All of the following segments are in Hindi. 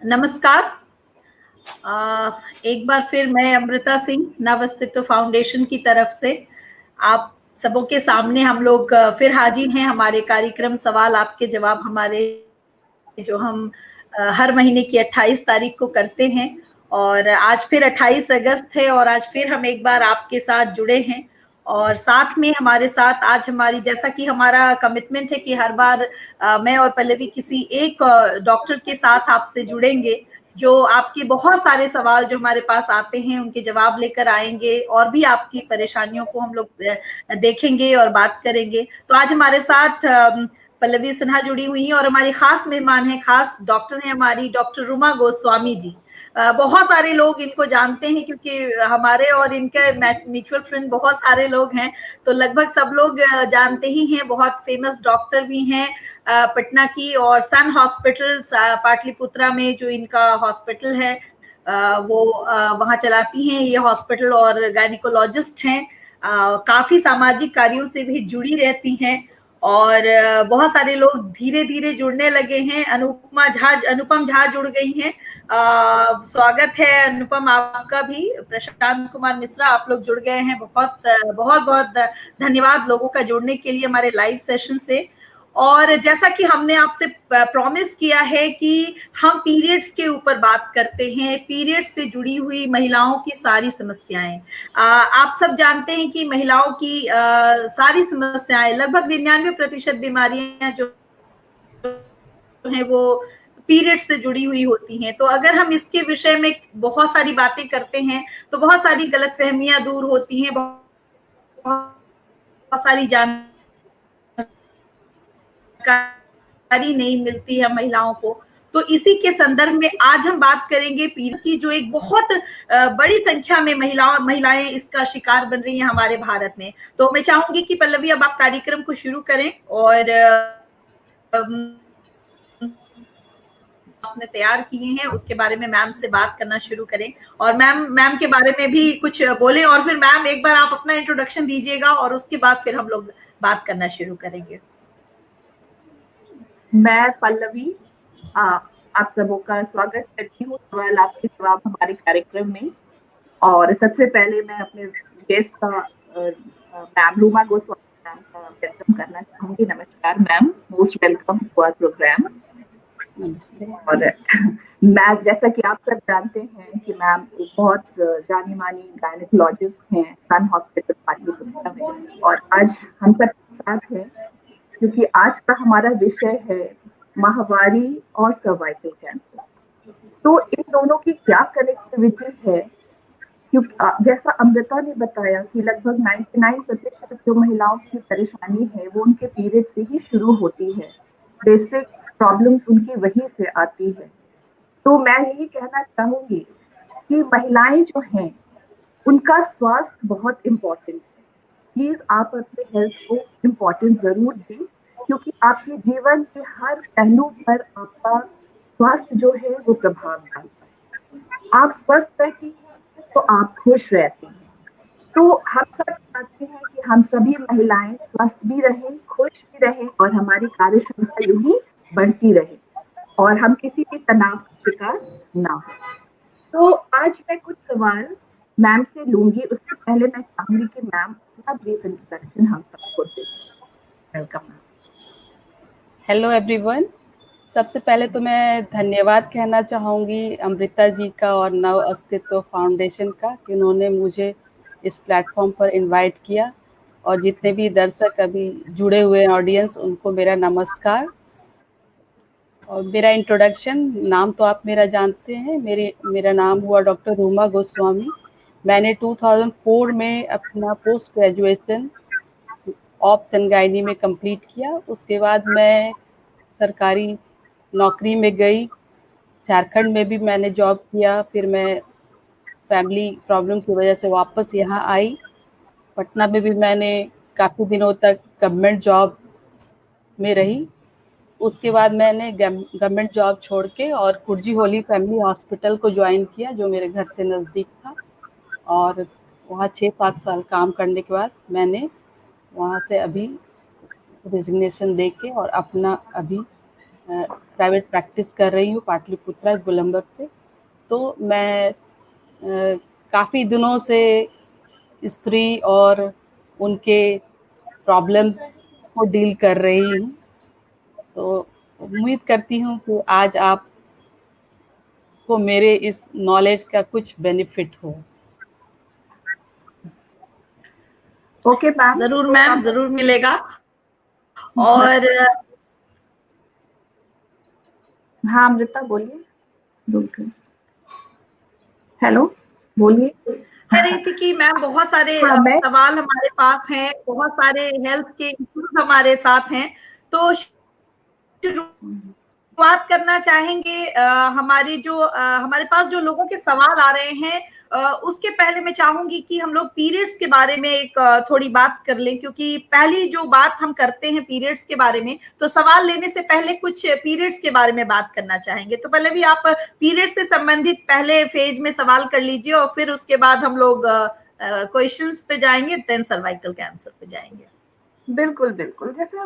नमस्कार। एक बार फिर मैं अमृता सिंह नव अस्तित्व फाउंडेशन की तरफ से आप सबों के सामने हम लोग फिर हाजिर हैं हमारे कार्यक्रम सवाल आपके जवाब हमारे जो हम हर महीने की 28 तारीख को करते हैं। और आज फिर 28 अगस्त है और आज फिर हम एक बार आपके साथ जुड़े हैं और साथ में हमारे साथ आज हमारी जैसा कि हमारा कमिटमेंट है कि हर बार मैं और पल्लवी किसी एक डॉक्टर के साथ आपसे जुड़ेंगे जो आपके बहुत सारे सवाल जो हमारे पास आते हैं उनके जवाब लेकर आएंगे और भी आपकी परेशानियों को हम लोग देखेंगे और बात करेंगे। तो आज हमारे साथ पल्लवी सिन्हा जुड़ी हुई हैं और हमारी खास मेहमान है, खास डॉक्टर हैं हमारी डॉक्टर रुमा गोस्वामी जी। बहुत सारे लोग इनको जानते हैं क्योंकि हमारे और इनके म्यूचुअल फ्रेंड बहुत सारे लोग हैं, तो लगभग सब लोग जानते ही हैं। बहुत फेमस डॉक्टर भी हैं पटना की और सन हॉस्पिटल पाटलिपुत्रा में जो इनका हॉस्पिटल है वो वहां चलाती हैं ये हॉस्पिटल और गायनिकोलॉजिस्ट हैं। काफी सामाजिक कार्यों से भी जुड़ी रहती हैं और बहुत सारे लोग धीरे धीरे जुड़ने लगे हैं। अनुपम झा जुड़ गई हैं। स्वागत है अनुपम आपका भी। प्रशांत कुमार मिश्रा आप लोग जुड़ गए हैं। बहुत बहुत बहुत धन्यवाद लोगों का जुड़ने के लिए हमारे लाइव सेशन से। और जैसा कि हमने आपसे प्रॉमिस किया है कि हम पीरियड्स के ऊपर बात करते हैं, पीरियड्स से जुड़ी हुई महिलाओं की सारी समस्याएं। आप सब जानते हैं कि महिलाओं की सारी समस्याएं लगभग 99% बीमारियां जो हैं वो पीरियड से जुड़ी हुई होती हैं। तो अगर हम इसके विषय में बहुत सारी बातें करते हैं तो बहुत सारी गलतफहमियां दूर होती हैं, बहुत सारी जानकारी नहीं मिलती है महिलाओं को। तो इसी के संदर्भ में आज हम बात करेंगे पीरियड की, जो एक बहुत बड़ी संख्या में महिलाएं इसका शिकार बन रही हैं हमारे भारत में। तो मैं चाहूंगी कि पल्लवी अब आप कार्यक्रम को शुरू करें और आपने तैयार किए हैं उसके बारे में मैम से बात करना शुरू करें और मैम के बारे में भी कुछ बोलें और फिर मैम एक बार आप अपना इंट्रोडक्शन दीजिएगा और उसके बाद फिर हम लोग बात करना शुरू करेंगे। मैं पल्लवी आप सबों का स्वागत करती हूँ सवाल आपके जवाब हमारे कार्यक्रम में। और सबसे पहले मैं अपने गेस्ट का मैम रुमा गोस्वामी मैम का वेलकम करना चाहूंगी। नमस्कार ma'am, most welcome to our program. और मैम जैसा कि आप सब जानते हैं कि मैम एक बहुत जानी मानी गायनेकोलॉजिस्ट हैं सन हॉस्पिटल पाटलिपुत्रा में, और आज हम सब साथ हैं क्योंकि आज का हमारा विषय है माहवारी और सर्वाइकल कैंसर। तो इन दोनों की क्या कनेक्टिविटी है, क्योंकि जैसा अमृता ने बताया कि लगभग 99% जो महिलाओं की परेशानी है वो उनके पीरियड से ही शुरू होती है। बेसिक प्रॉब्लम्स उनकी वहीं से आती है। तो मैं यही कहना चाहूंगी कि महिलाएं जो हैं उनका स्वास्थ्य बहुत इम्पोर्टेंट है। प्लीज आप अपने हेल्थ को इम्पोर्टेंस जरूर दें, क्योंकि आपके जीवन के हर पहलू पर आपका स्वास्थ्य जो है वो प्रभाव डालता है। आप स्वस्थ रहती हैं तो आप खुश रहती हैं। तो हम सब चाहते हैं कि हम सभी महिलाएं स्वस्थ भी रहें, खुश भी रहें और हमारी कार्यक्षमता यूं ही बढ़ती रहे और हम किसी भी तनाव का शिकार ना हो। तो आज मैं कुछ सवाल मैम से लूंगी। उससे पहले मैं चाहूंगी कि मैम अपना ब्रीफ इंट्रोडक्शन हम सबको दें। वेलकम। Hello everyone. सबसे पहले तो मैं धन्यवाद कहना चाहूँगी अमृता जी का और नव अस्तित्व फाउंडेशन का कि उन्होंने मुझे इस प्लेटफॉर्म पर इनवाइट किया, और जितने भी दर्शक अभी जुड़े हुए ऑडियंस उनको मेरा नमस्कार। और मेरा इंट्रोडक्शन, नाम तो आप मेरा जानते हैं, मेरा नाम हुआ डॉक्टर रुमा गोस्वामी। मैंने 2004 में अपना post graduation ops and gynae में कंप्लीट किया। उसके बाद मैं सरकारी नौकरी में गई, झारखंड में भी मैंने जॉब किया। फिर मैं फैमिली प्रॉब्लम की वजह से वापस यहाँ आई। पटना में भी मैंने काफ़ी दिनों तक गवर्नमेंट जॉब में रही। उसके बाद मैंने गवर्नमेंट जॉब छोड़ के और कुर्जी होली फैमिली हॉस्पिटल को ज्वाइन किया, जो मेरे घर से नज़दीक था। और वहाँ 6-7 साल काम करने के बाद मैंने वहाँ से अभी रेजिग्नेशन दे के और अपना अभी प्राइवेट प्रैक्टिस कर रही हूँ पाटलिपुत्रा गोलंबर पे। तो मैं काफ़ी दिनों से स्त्री और उनके प्रॉब्लम्स को डील कर रही हूँ। तो उम्मीद करती हूँ कि आज आप को मेरे इस नॉलेज का कुछ बेनिफिट हो। ओके मैम, जरूर मैम, जरूर मिलेगा। और हाँ अमृता बोलिए। हेलो बोलिए। कह रही थी कि मैम बहुत सारे सवाल हमारे पास हैं, बहुत सारे हेल्थ के इश्यूज हमारे साथ हैं, तो शुरुआत करना चाहेंगे। हमारे पास जो लोगों के सवाल आ रहे हैं, उसके पहले मैं चाहूंगी कि हम लोग पीरियड्स के बारे में एक थोड़ी बात कर लें, क्योंकि पहली जो बात हम करते हैं पीरियड्स के बारे में, तो सवाल लेने से पहले कुछ पीरियड्स के बारे में बात करना चाहेंगे। तो पहले भी आप पीरियड्स से संबंधित पहले फेज में सवाल कर लीजिए, और फिर उसके बाद हम लोग क्वेश्चंस पे जाएंगे, देन सर्वाइकल कैंसर पे जाएंगे। बिल्कुल बिल्कुल। जैसे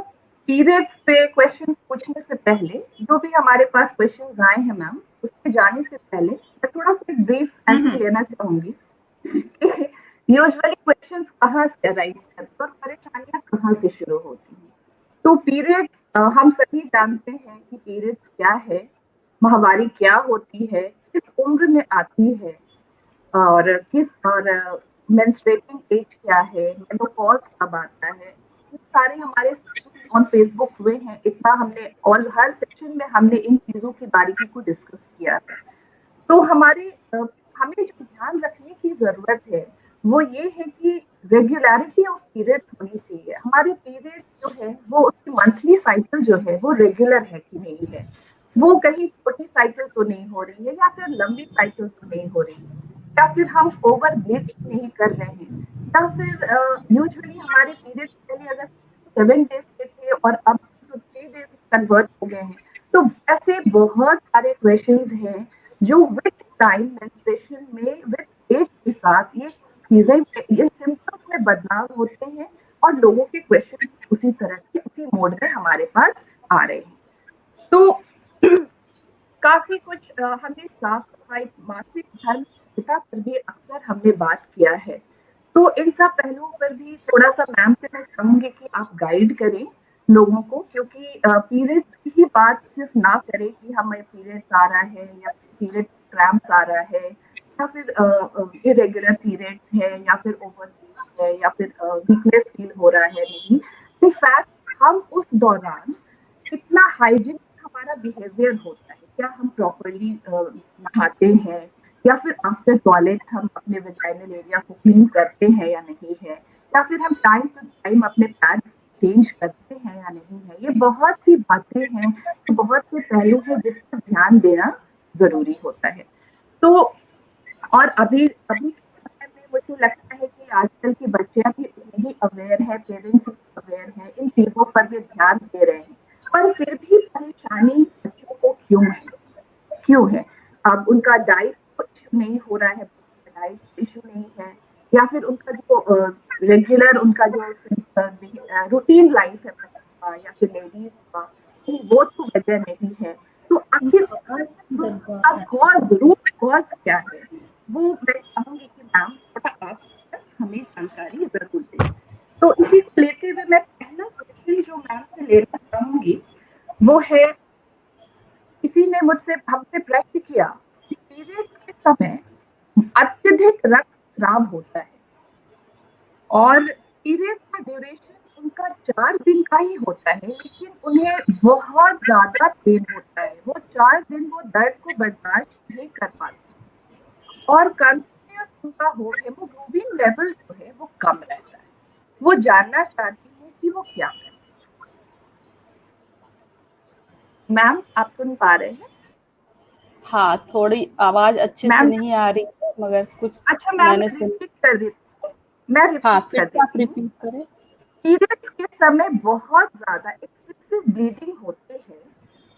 पीरियड्स पे क्वेश्चंस पूछने से पहले, जो भी हमारे पास क्वेश्चंस आए हैं मैम, उस पे जाने से पहले मैं थोड़ा सा ब्रीफ आंसर लेना चाहूंगी। यूजुअली क्वेश्चंस कहाँ से अराइज करते हैं और परेशानियां कहाँ से शुरू होती हैं। तो पीरियड्स, हम सभी जानते हैं कि पीरियड्स क्या है, माहवारी क्या होती है, किस उम्र में आती है, और मेंस्ट्रुएटिंग एज क्या है, मेनोपॉज कब आता है। ये सारे हमारे ऑन फेसबुक हुए हैं, इतना हमने, और हर सेक्शन में हमने इन चीजों की बारीकी को डिस्कस किया है। तो हमें जो ध्यान रखने की जरूरत है वो ये है कि रेगुलरिटी ऑफ पीरियड्स होनी चाहिए। हमारे पीरियड्स जो है वो, उसकी मंथली साइकिल जो है वो रेगुलर है कि नहीं है, वो कहीं छोटी साइकिल तो नहीं हो रही है, या फिर लंबी साइकिल तो नहीं हो रही है, या फिर हम ओवर ब्लीडिंग नहीं कर रहे हैं, या फिर यूजुअली हमारे पीरियड्स पहले अगर 7 डेज के थे और अब तो 3 डेज कन्वर्ट हो गए हैं। तो ऐसे बहुत सारे क्वेश्चंस हैं जो विद टाइम मेंस्ट्रुएशन में विद एज के साथ ये चीजें, ये सिम्टम्स में बदलाव होते हैं, और लोगों के क्वेश्चंस उसी तरह से उसी मोड में हमारे पास आ रहे हैं। तो काफी कुछ हमने साफ सफाई, मासिक धर्म संहिता पर भी अक्सर हमने बात किया है। तो इन सब पहलुओं पर भी थोड़ा सा मैम से मैं चाहूंगी कि आप गाइड करें लोगों को, क्योंकि पीरियड्स की ही बात सिर्फ ना करें कि हमें पीरियड्स आ रहा है, या पीरियड क्रैम्प्स आ रहा है, या फिर इरेगुलर पीरियड्स है, या फिर ओवर है, या फिर वीकनेस फील हो रहा है। नहीं, इनफैक्ट हम उस दौरान कितना हाइजीन हमारा बिहेवियर होता है, क्या हम प्रॉपरली नहाते हैं, या फिर आफ्टर टॉयलेट हम अपने वेजाइनल एरिया को क्लीन करते हैं या नहीं है, या फिर हम टाइम टू टाइम अपने पैड्स चेंज करते हैं या नहीं है। ये बहुत सी बातें हैं, बहुत से पहलू हैं जिस पर ध्यान देना जरूरी होता है। तो और अभी के समय में मुझे लगता है कि आजकल के बच्चे भी अवेयर है, पेरेंट्स अवेयर है, इन चीजों पर भी ध्यान दे रहे हैं, पर फिर भी परेशानी बच्चों को क्यों है? अब उनका डाइट इशू नहीं हो रहा है, डाइट इशू नहीं है, या फिर उनका जो रेगुलर उनका जो रूटीन लाइफ है, या फिर लेडीज का, वो तो वजह नहीं है। तो आखिर रूट कॉज क्या है, वो मैं चाहूंगी कि मैम थोड़ा आप हमें जानकारी जरूर दें। तो इसी को लेते हुए मैं पहला क्वेश्चन जो मैम से लेना चाहूंगी वो है, किसी ने हमसे प्रश्न किया कि पीरियड्स के समय अत्यधिक रक्तस्राव होता है, और पीरियड का ड्यूरेशन उनका 4 दिन का ही होता है, लेकिन उन्हें बहुत ज्यादा पेन होता है। वो 4 दिन वो दर्द को बर्दाश्त नहीं कर पाते, और कंटिन्यूअस उनका हेमोग्लोबिन लेवल जो है वो कम रहता है। वो जानना चाहती है कि वो क्या करें। मैम आप सुन पा रहे हैं? हाँ, थोड़ी आवाज अच्छे से नहीं आ रही है, मगर कुछ अच्छा मैंने सुन कर दी। मैं रिपीट करें। पीरियड्स के समय बहुत ज्यादा एक्सेसिव ब्लीडिंग होते हैं,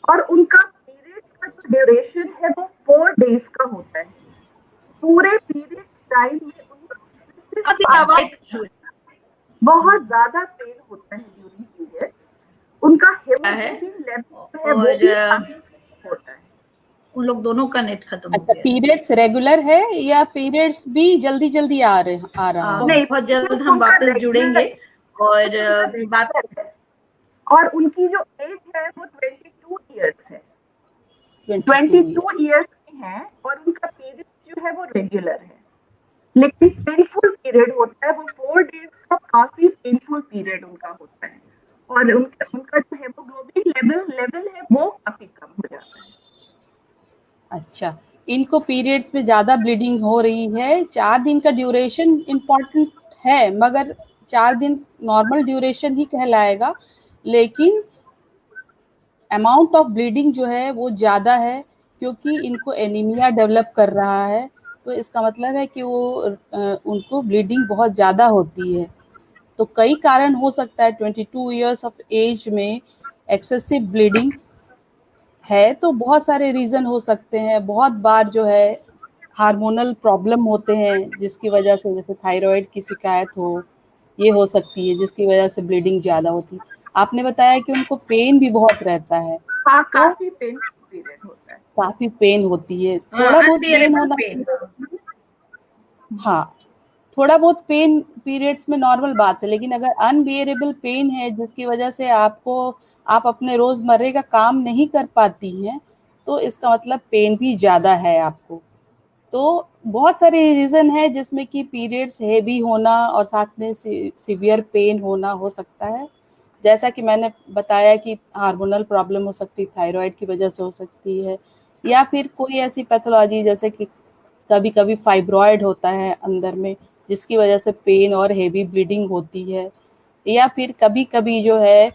और उनका पीरियड्स का जो ड्यूरेशन है वो 4 डेज का होता है। पूरे पीरियड टाइम में उनको बहुत ज्यादा पेन होता है ड्यूरिंग पीरियड्स। उनका हेमोग्लोबिन लेवल है वो भी होता है। उन लोग दोनों का नेट खत्म हो अच्छा, गया। पीरियड्स रेगुलर है या पीरियड्स भी जल्दी जल्दी आ रहा है? नहीं, बहुत जल्द हम वापस जुड़ेंगे और बात। और उनकी जो एज है वो 22 इयर्स है, 22 इयर्स की है, और उनका पीरियड जो है वो रेगुलर है, लेकिन पेनफुल पीरियड होता है। वो 4 डेज का काफी पेनफुल पीरियड उनका होता है, और उनका जो हेमोग्लोबिन लेवल है वो काफी कम हो जाता है। अच्छा, इनको पीरियड्स में ज्यादा ब्लीडिंग हो रही है। 4 दिन का ड्यूरेशन इम्पोर्टेंट है, मगर 4 दिन नॉर्मल ड्यूरेशन ही कहलाएगा, लेकिन अमाउंट ऑफ ब्लीडिंग जो है वो ज़्यादा है, क्योंकि इनको एनीमिया डेवलप कर रहा है। तो इसका मतलब है कि वो उनको ब्लीडिंग बहुत ज़्यादा होती है। तो कई कारण हो सकता है। 22 इयर्स ऑफ एज में एक्सेसिव ब्लीडिंग है, तो बहुत सारे रीज़न हो सकते हैं। बहुत बार जो है हार्मोनल प्रॉब्लम होते हैं, जिसकी वजह से, जैसे थायराइड की शिकायत हो, ये हो सकती है जिसकी वजह से ब्लीडिंग ज़्यादा होती है। आपने बताया कि उनको पेन भी बहुत रहता है। हाँ, तो काफी पेन पीरियड होता है, काफी पेन होती है। थोड़ा बहुत पेन होना, हाँ, थोड़ा बहुत पेन पीरियड्स में नॉर्मल बात है, लेकिन अगर अनबियरेबल पेन है जिसकी वजह से आप अपने रोजमर्रे का काम नहीं कर पाती हैं, तो इसका मतलब पेन भी ज्यादा है आपको। तो बहुत सारे रीजन है जिसमें कि पीरियड्स हेवी होना और साथ में सीवियर पेन होना हो सकता है। जैसा कि मैंने बताया कि हार्मोनल प्रॉब्लम हो सकती है, थायराइड की वजह से हो सकती है, या फिर कोई ऐसी पैथोलॉजी जैसे कि कभी कभी फाइब्रॉयड होता है अंदर में, जिसकी वजह से पेन और हेवी ब्लीडिंग होती है, या फिर कभी कभी जो है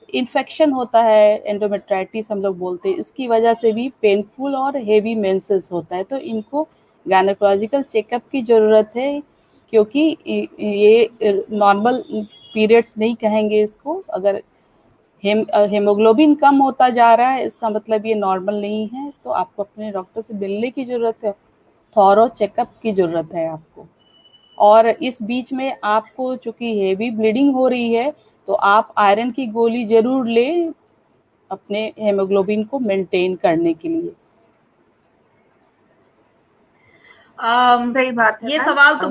इन्फेक्शन होता है, एंडोमेट्राइटिस हम लोग बोलते हैं, इसकी वजह से भी पेनफुल और हेवी मेंसेस होता है। तो इनको गायनेकोलॉजिकल चेकअप की ज़रूरत है, क्योंकि ये नॉर्मल पीरियड्स नहीं कहेंगे इसको। अगर हेमोग्लोबिन कम होता जा रहा है, इसका मतलब ये नॉर्मल नहीं है। तो आपको अपने डॉक्टर से मिलने की ज़रूरत है, थॉरो चेकअप की ज़रूरत है आपको। और इस बीच में आपको चूंकि हेवी ब्लीडिंग हो रही है, तो आप आयरन की गोली जरूर लें अपने हेमोग्लोबिन को मेंटेन करने के लिए। सही बात है। ये सवाल तो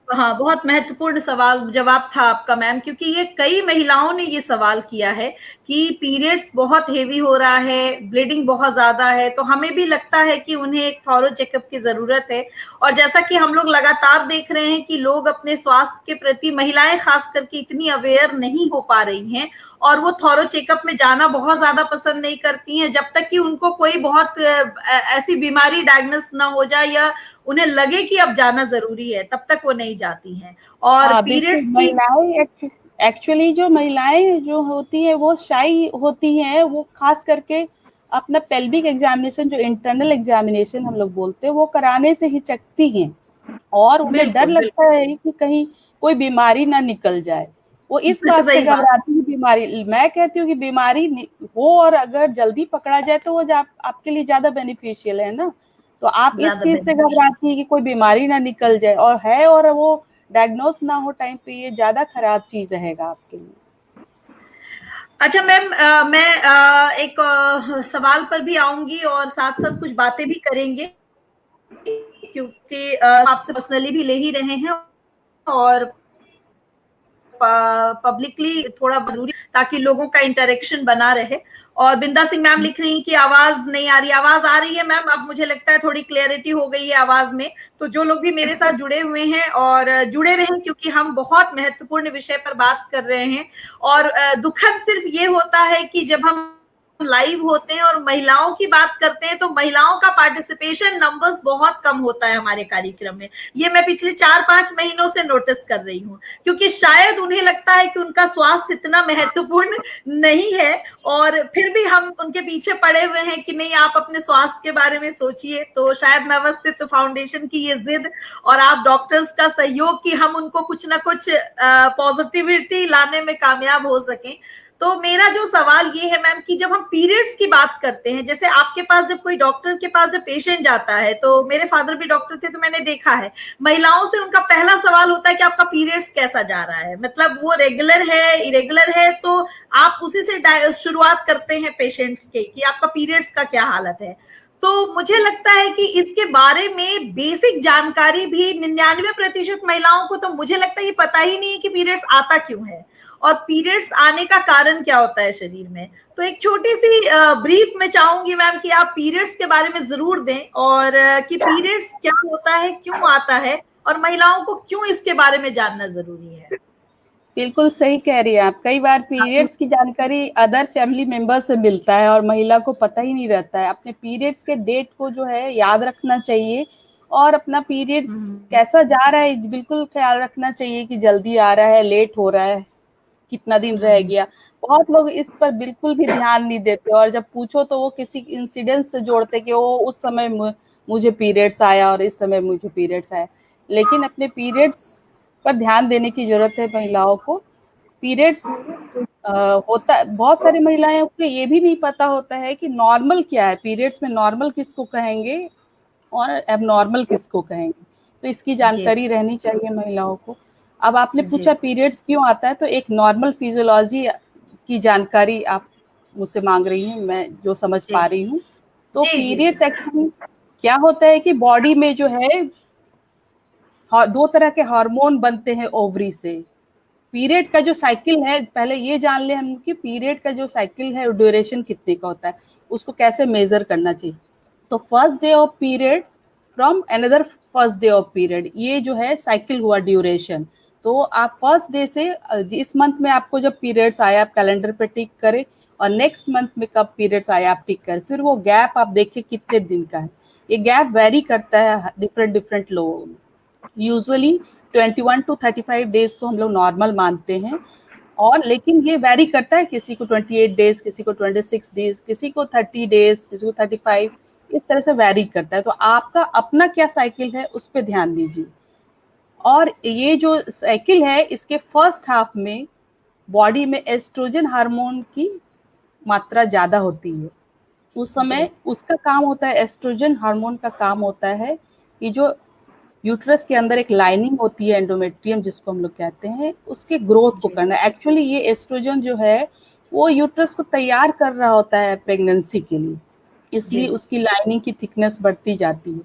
बहुत महत्वपूर्ण सवाल जवाब था आपका मैम, क्योंकि ये कई महिलाओं ने ये सवाल किया है कि पीरियड्स बहुत हेवी हो रहा है, ब्लीडिंग बहुत ज्यादा है, तो हमें भी लगता है कि उन्हें एक थॉरो चेकअप की जरूरत है। और जैसा कि हम लोग लगातार देख रहे हैं कि लोग अपने स्वास्थ्य के प्रति, महिलाएं खास करके इतनी अवेयर नहीं हो पा रही हैं, और वो थॉरो चेकअप में जाना बहुत ज्यादा पसंद नहीं करती हैं, जब तक कि उनको कोई बहुत ऐसी बीमारी डायग्नोस ना हो जाए या उन्हें लगे कि अब जाना जरूरी है, तब तक वो नहीं जाती हैं। और पीरियड्स की महिलाएं एक्चुअली जो महिलाएं जो होती है वो शाई होती हैं, वो खास करके अपना पेल्विक एग्जामिनेशन, जो इंटरनल एग्जामिनेशन हम लोग बोलते हैं, वो कराने से हिचकती हैं, और उन्हें डर लगता है कि कहीं कोई बीमारी ना निकल जाए। वो इस बात से घबराती है बीमारी, मैं कहती हूँ कि बीमारी हो और अगर जल्दी पकड़ा जाए तो वो आपके लिए ज्यादा बेनिफिशियल है ना। तो आप इस चीज से घबराती है कि कोई बीमारी ना निकल जाए, और वो डायग्नोस ना हो टाइम पे, ये ज्यादा खराब चीज रहेगा आपके लिए। अच्छा मैम, मैं एक सवाल पर भी आऊंगी और साथ साथ कुछ बातें भी करेंगे, क्योंकि आपसे पर्सनली भी ले ही रहे हैं और पब्लिकली थोड़ा जरूरी, ताकि लोगों का इंटरेक्शन बना रहे। और बिंदा सिंह मैम लिख रही हैं कि आवाज नहीं आ रही। आवाज आ रही है मैम, अब मुझे लगता है थोड़ी क्लैरिटी हो गई है आवाज में। तो जो लोग भी मेरे साथ जुड़े हुए हैं और जुड़े रहें, क्योंकि हम बहुत महत्वपूर्ण विषय पर बात कर रहे हैं। और दुखद सिर्फ ये होता है कि जब हम लाइव होते हैं और महिलाओं की बात करते हैं, तो महिलाओं का पार्टिसिपेशन नंबर्स बहुत कम होता है हमारे कार्यक्रम में। ये मैं पिछले 4-5 महीनों से नोटिस कर रही हूँ, क्योंकि शायद उन्हें लगता है कि उनका स्वास्थ्य इतना महत्वपूर्ण नहीं है, और फिर भी हम उनके पीछे पड़े हुए हैं कि नहीं, आप अपने स्वास्थ्य के बारे में सोचिए। तो शायद नवअस्तित्व फाउंडेशन की ये जिद और आप डॉक्टर्स का सहयोग कि हम उनको कुछ ना कुछ पॉजिटिविटी लाने में कामयाब हो सकें। तो मेरा जो सवाल ये है मैम कि जब हम पीरियड्स की बात करते हैं, जैसे आपके पास जब कोई डॉक्टर के पास जब पेशेंट जाता है, तो मेरे फादर भी डॉक्टर थे तो मैंने देखा है महिलाओं से उनका पहला सवाल होता है कि आपका पीरियड्स कैसा जा रहा है, मतलब वो रेगुलर है इरेगुलर है, तो आप उसी से शुरुआत करते हैं पेशेंट्स के कि आपका पीरियड्स का क्या हालत है। तो मुझे लगता है कि इसके बारे में बेसिक जानकारी भी 99% महिलाओं को, तो मुझे लगता है ये पता ही नहीं है कि पीरियड्स आता क्यों है और पीरियड्स आने का कारण क्या होता है शरीर में। तो एक छोटी सी ब्रीफ में चाहूंगी मैम कि आप पीरियड्स के बारे में जरूर दें, और कि पीरियड्स क्या होता है, क्यों आता है, और महिलाओं को क्यों इसके बारे में जानना जरूरी है। बिल्कुल सही कह रही है आप। कई बार पीरियड्स की जानकारी अदर फैमिली मेंबर से मिलता है और महिला को पता ही नहीं रहता है। अपने पीरियड्स के डेट को जो है याद रखना चाहिए और अपना पीरियड्स कैसा जा रहा है बिल्कुल ख्याल रखना चाहिए कि जल्दी आ रहा है, लेट हो रहा है, कितना दिन रह गया। बहुत लोग इस पर बिल्कुल भी ध्यान नहीं देते और जब पूछो तो वो किसी इंसिडेंट से जोड़ते कि वो उस समय मुझे पीरियड्स आया और इस समय मुझे पीरियड्स आया। लेकिन अपने पीरियड्स पर ध्यान देने की जरूरत है महिलाओं को। पीरियड्स होता है, बहुत सारी महिलाएं को ये भी नहीं पता होता है कि नॉर्मल क्या है, पीरियड्स में नॉर्मल किसको कहेंगे और एबनॉर्मल किसको कहेंगे, तो इसकी जानकारी रहनी चाहिए महिलाओं को। अब आपने पूछा पीरियड्स क्यों आता है, तो एक नॉर्मल फिजियोलॉजी की जानकारी आप मुझसे मांग रही हैं, मैं जो समझ पा रही हूँ। तो पीरियड्स एक्चुअली क्या होता है कि बॉडी में जो है दो तरह के हार्मोन बनते हैं ओवरी से। पीरियड का जो साइकिल है, पहले ये जान ले हम कि पीरियड का जो साइकिल है ड्यूरेशन कितने का होता है, उसको कैसे मेजर करना चाहिए। तो first day of period from another first day of period, ये जो है साइकिल हुआ ड्यूरेशन। तो आप फर्स्ट डे से इस मंथ में आपको जब पीरियड्स आया आप कैलेंडर पे टिक करें और नेक्स्ट मंथ में कब पीरियड्स आया आप टिक करें, फिर वो गैप आप देखिए कितने दिन का है। ये गैप वेरी करता है डिफरेंट लोगों में। यूजुअली 21 to 35 डेज को हम लोग नॉर्मल मानते हैं, और लेकिन ये वेरी करता है, किसी को 28 डेज, किसी को 26 डेज, किसी को 30 डेज, किसी को 35, इस तरह से वेरी करता है। तो आपका अपना क्या साइकिल है उस पर ध्यान दीजिए। और ये जो साइकिल है इसके फर्स्ट हाफ में बॉडी में एस्ट्रोजन हार्मोन की मात्रा ज्यादा होती है। उस समय उसका काम होता है, एस्ट्रोजन हार्मोन का काम होता है कि जो यूट्रस के अंदर एक लाइनिंग होती है एंडोमेट्रियम जिसको हम लोग कहते हैं, उसके ग्रोथ को करना है। एक्चुअली ये एस्ट्रोजन जो है वो यूट्रस को तैयार कर रहा होता है प्रेगनेंसी के लिए, इसलिए उसकी लाइनिंग की थिकनेस बढ़ती जाती है।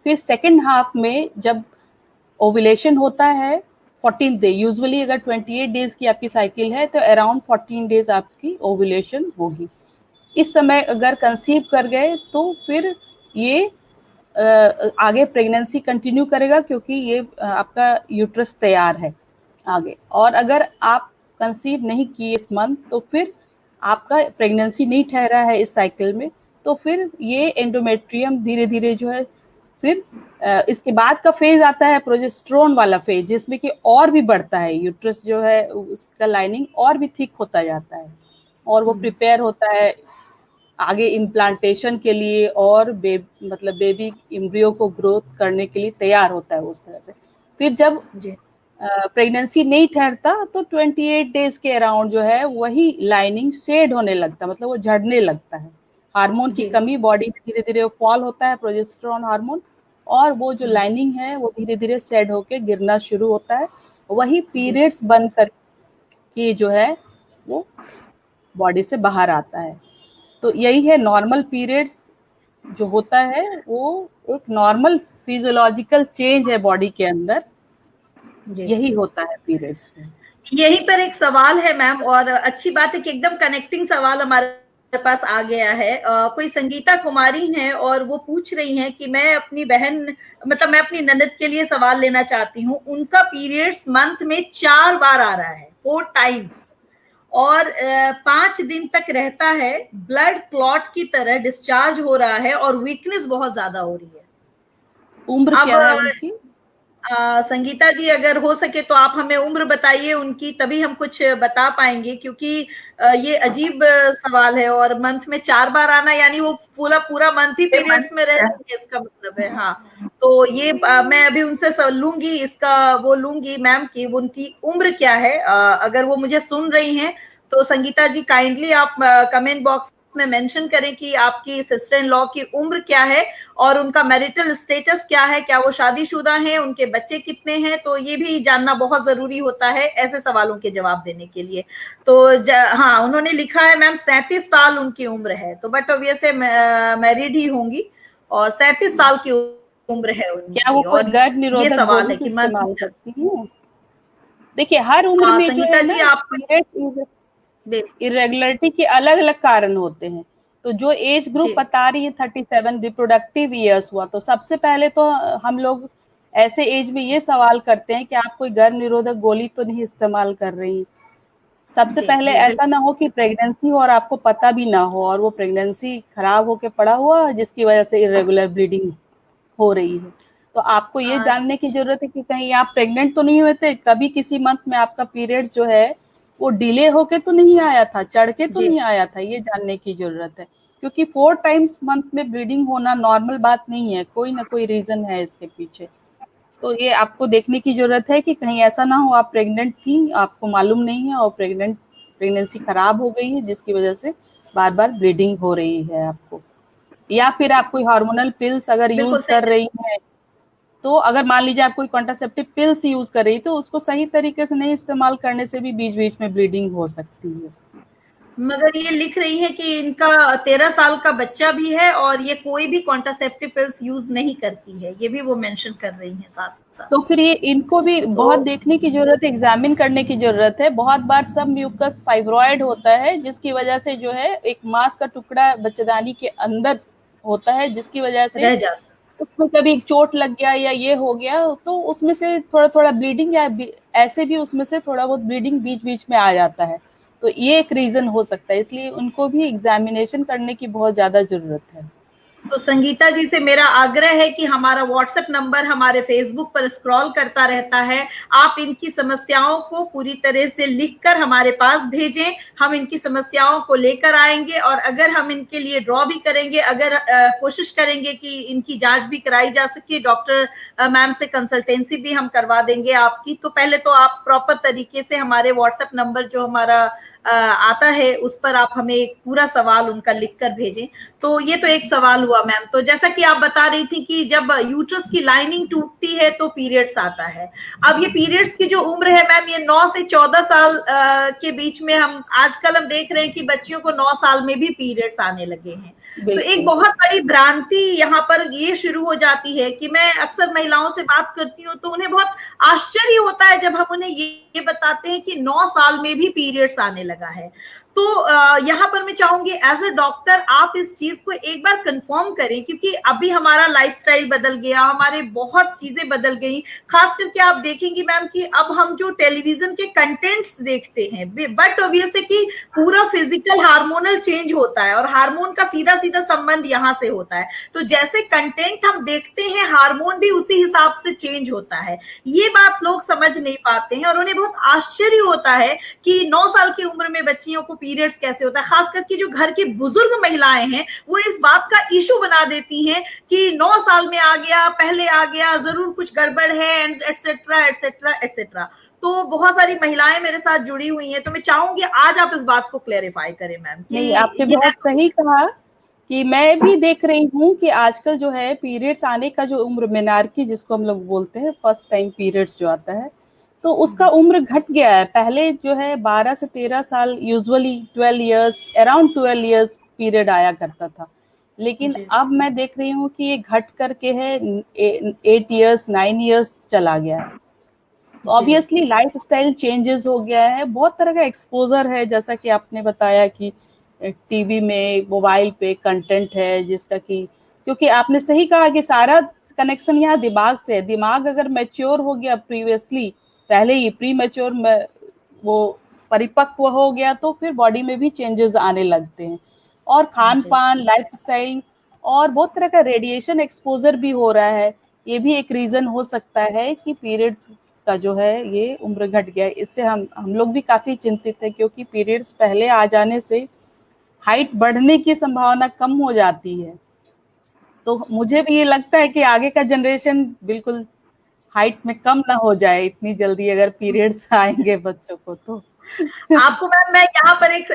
फिर सेकेंड हाफ में जब ओव्यूलेशन होता है 14 डे, यूजुअली अगर 28 डेज की आपकी साइकिल है तो अराउंड 14 डेज आपकी ओव्यूलेशन होगी। इस समय अगर कंसीव कर गए तो फिर ये आगे प्रेगनेंसी कंटिन्यू करेगा क्योंकि ये आपका यूट्रस तैयार है आगे। और अगर आप कंसीव नहीं किए इस मंथ तो फिर आपका प्रेगनेंसी नहीं ठहरा है इस साइकिल में, तो फिर ये एंडोमेट्रियम धीरे धीरे जो है फिर इसके बाद का फेज आता है प्रोजेस्टेरोन वाला फेज, जिसमें कि और भी बढ़ता है यूट्रस जो है उसका लाइनिंग और भी थिक होता जाता है और वो प्रिपेयर होता है आगे इम्प्लांटेशन के लिए और मतलब बेबी एम्ब्रियो को ग्रोथ करने के लिए तैयार होता है उस तरह से। फिर जब प्रेगनेंसी नहीं ठहरता तो 28 डेज के अराउंड जो है वही लाइनिंग शेड होने लगता है, मतलब वो झड़ने लगता है। हार्मोन की कमी बॉडी में धीरे धीरे फॉल होता है प्रोजेस्टेरोन हार्मोन, और वो जो लाइनिंग है वो धीरे धीरे शेड होके गिरना शुरू होता है। वही पीरियड्स बन कर के जो है वो बॉडी से बाहर आता है। तो यही है नॉर्मल पीरियड्स जो होता है, वो एक नॉर्मल फिजियोलॉजिकल चेंज है बॉडी के अंदर, यही होता है पीरियड्स में। यहीं पर एक सवाल है मैम, और अच्छी बात है कि एकदम कनेक्टिंग सवाल हमारे पास आ गया है। कोई संगीता कुमारी हैं और वो पूछ रही हैं कि मैं अपनी बहन, मतलब मैं अपनी ननद के लिए सवाल लेना चाहती हूँ। उनका पीरियड्स मंथ में 4 बार आ रहा है, 4 टाइम्स, और 5 दिन तक रहता है, ब्लड क्लॉट की तरह डिस्चार्ज हो रहा है और वीकनेस बहुत ज्यादा हो रही है। उम्र क्या है उनकी? संगीता जी अगर हो सके तो आप हमें उम्र बताइए उनकी, तभी हम कुछ बता पाएंगे, क्योंकि ये अजीब सवाल है। और मंथ में 4 बार आना यानी वो पूरा मंथ ही पीरियड्स में रहेंगे, इसका मतलब है। हाँ, तो ये मैं अभी उनसे लूंगी, इसका वो लूंगी मैम की उनकी उम्र क्या है। अगर वो मुझे सुन रही हैं तो संगीता जी काइंडली आप कमेंट बॉक्स में मेंशन करें कि आपकी सिस्टर इन लॉ की उम्र क्या है और उनका मैरिटल स्टेटस क्या है, क्या वो शादीशुदा हैं, उनके बच्चे कितने हैं, तो ये भी जानना बहुत जरूरी होता है ऐसे सवालों के जवाब देने के लिए। तो हाँ, उन्होंने लिखा है मैम 37 साल उनकी उम्र है, तो बट ऑब्वियसली मैरिड ही होंगी और 37 साल की उम्र है उनकी। क्या वो कोई गर्भ ये निरोधक सवाल गोली है कि इस्तेमाल करती है? देखिए हर उम्र में जो संगीता है जी ना आप इरेगुलरिटी के अलग अलग कारण होते हैं। तो जो एज ग्रुप बता रही है 37 रिप्रोडक्टिव ईयर्स हुआ, तो सबसे पहले तो हम लोग ऐसे एज में ये सवाल करते हैं कि आप कोई गर्भ निरोधक गोली तो नहीं इस्तेमाल कर रही। सबसे पहले ऐसा ना हो कि प्रेगनेंसी हो और आपको पता भी ना हो और वो प्रेगनेंसी खराब होके पड़ा हुआ जिसकी वजह से इरेगुलर ब्लीडिंग हो रही है। तो आपको ये जानने की जरूरत है कि कहीं आप प्रेग्नेंट तो नहीं हुए थे, कभी किसी मंथ में आपका पीरियड्स जो है वो डिले होके तो नहीं आया था, चढ़ के तो नहीं आया था, ये जानने की जरूरत है। क्योंकि 4 टाइम्स मंथ में ब्लीडिंग होना नॉर्मल बात नहीं है, कोई ना कोई रीजन है इसके पीछे। तो ये आपको देखने की जरूरत है कि कहीं ऐसा ना हो आप प्रेग्नेंट थी, आपको मालूम नहीं है और प्रेगनेंसी खराब हो गई है जिसकी वजह से बार बार ब्लीडिंग हो रही है आपको। या फिर आप कोई हार्मोनल पिल्स अगर यूज कर रही हैं, तो अगर मान लीजिए आप कोई कॉन्ट्रासेप्टिव पिल्स यूज कर रही, तो उसको सही तरीके से नहीं इस्तेमाल करने से भी बीच बीच में ब्लीडिंग हो सकती है। मगर ये लिख रही है कि इनका 13 साल का बच्चा भी है और ये कोई भी कॉन्ट्रासेप्टिव पिल्स यूज नहीं करती है, ये भी वो मेंशन कर रही है साथ साथ। तो फिर ये इनको भी बहुत देखने की जरूरत है, एग्जामिन करने की जरूरत है। बहुत बार सब म्यूकस फाइब्रॉइड होता है जिसकी वजह से जो है एक मांस का टुकड़ा बच्चेदानी के अंदर होता है जिसकी वजह से रह जाता, उसमें कभी एक चोट लग गया या ये हो गया तो उसमें से थोड़ा थोड़ा ब्लीडिंग या ऐसे भी उसमें से थोड़ा बहुत ब्लीडिंग बीच बीच में आ जाता है। तो ये एक रीजन हो सकता है, इसलिए उनको भी एग्जामिनेशन करने की बहुत ज्यादा जरूरत है। तो संगीता जी से मेरा आग्रह है कि हमारा व्हाट्सएप नंबर हमारे फेसबुक पर स्क्रॉल करता रहता है, आप इनकी समस्याओं को पूरी तरह से लिखकर हमारे पास भेजें, हम इनकी समस्याओं को लेकर आएंगे और अगर हम इनके लिए ड्रॉ भी करेंगे, अगर कोशिश करेंगे कि इनकी जांच भी कराई जा सके, डॉक्टर मैम से कंसल्टेंसी भी हम करवा देंगे आपकी। तो पहले तो आप प्रॉपर तरीके से हमारे व्हाट्सएप नंबर जो हमारा आता है उस पर आप हमें पूरा सवाल उनका लिखकर भेजें। तो ये तो एक सवाल हुआ मैम। तो जैसा कि आप बता रही थी कि जब यूट्रस की लाइनिंग टूटती है तो पीरियड्स आता है। अब ये पीरियड्स की जो उम्र है मैम, ये 9 से 14 साल के बीच में हम आजकल हम देख रहे हैं कि बच्चियों को 9 साल में भी पीरियड्स आने लगे हैं। तो एक बहुत बड़ी भ्रांति यहाँ पर ये शुरू हो जाती है कि मैं अक्सर महिलाओं से बात करती हूँ तो उन्हें बहुत आश्चर्य होता है जब हम उन्हें ये बताते हैं कि 9 साल में भी पीरियड्स आने लगा है। तो यहाँ पर मैं चाहूंगी एज अ डॉक्टर आप इस चीज को एक बार कंफर्म करें, क्योंकि अभी हमारा लाइफस्टाइल बदल गया, हमारे बहुत चीजें बदल गई। खास करके आप देखेंगी मैम कि अब हम जो टेलीविजन के कंटेंट्स देखते हैं, बट ऑब्वियस है कि पूरा फिजिकल हार्मोनल चेंज होता है और हार्मोन का सीधा सीधा संबंध यहाँ से होता है। तो जैसे कंटेंट हम देखते हैं, हार्मोन भी उसी हिसाब से चेंज होता है। ये बात लोग समझ नहीं पाते हैं और उन्हें बहुत आश्चर्य होता है कि 9 साल की उम्र में बच्चियों को पीरियड्स कैसे होता है। खास करके जो घर की बुजुर्ग महिलाएं हैं वो इस बात का इशू बना देती हैं कि 9 साल में आ गया, पहले आ गया, जरूर कुछ गड़बड़ है, एटसेट्रा एटसेट्रा एटसेट्रा। तो बहुत सारी महिलाएं मेरे साथ जुड़ी हुई हैं, तो मैं चाहूंगी आज आप इस बात को क्लेरिफाई करें मैम। नहीं, आपने बहुत सही कहा कि मैं भी देख रही हूँ कि आजकल जो है पीरियड्स आने का जो उम्र मेनार्की जिसको हम लोग बोलते हैं, फर्स्ट टाइम पीरियड्स जो आता है, तो उसका उम्र घट गया है। पहले जो है 12 से 13 साल, usually 12 years, around 12 years period आया करता था। लेकिन अब मैं देख रही हूँ कि ये घट करके है 8 इयर्स 9 इयर्स चला गया है। तो ऑब्वियसली लाइफ स्टाइल चेंजेस हो गया है, बहुत तरह का एक्सपोजर है, जैसा कि आपने बताया कि टीवी में, मोबाइल पे कंटेंट है जिसका कि, क्योंकि आपने सही कहा कि सारा कनेक्शन यहाँ दिमाग से है। दिमाग अगर मैच्योर हो गया प्रीवियसली, पहले ही प्री मैच्योर में वो परिपक्व हो गया, तो फिर बॉडी में भी चेंजेस आने लगते हैं। और खान पान, लाइफस्टाइल और बहुत तरह का रेडिएशन एक्सपोजर भी हो रहा है, ये भी एक रीजन हो सकता है कि पीरियड्स का जो है ये उम्र घट गया है। इससे हम लोग भी काफी चिंतित है, क्योंकि पीरियड्स पहले आ जाने से हाइट बढ़ने की संभावना कम हो जाती है। तो मुझे भी ये लगता है कि आगे का जनरेशन बिल्कुल हाइट में कम ना हो जाए इतनी जल्दी अगर पीरियड्स आएंगे बच्चों को। तो आपको मैम मैं यहाँ पर एक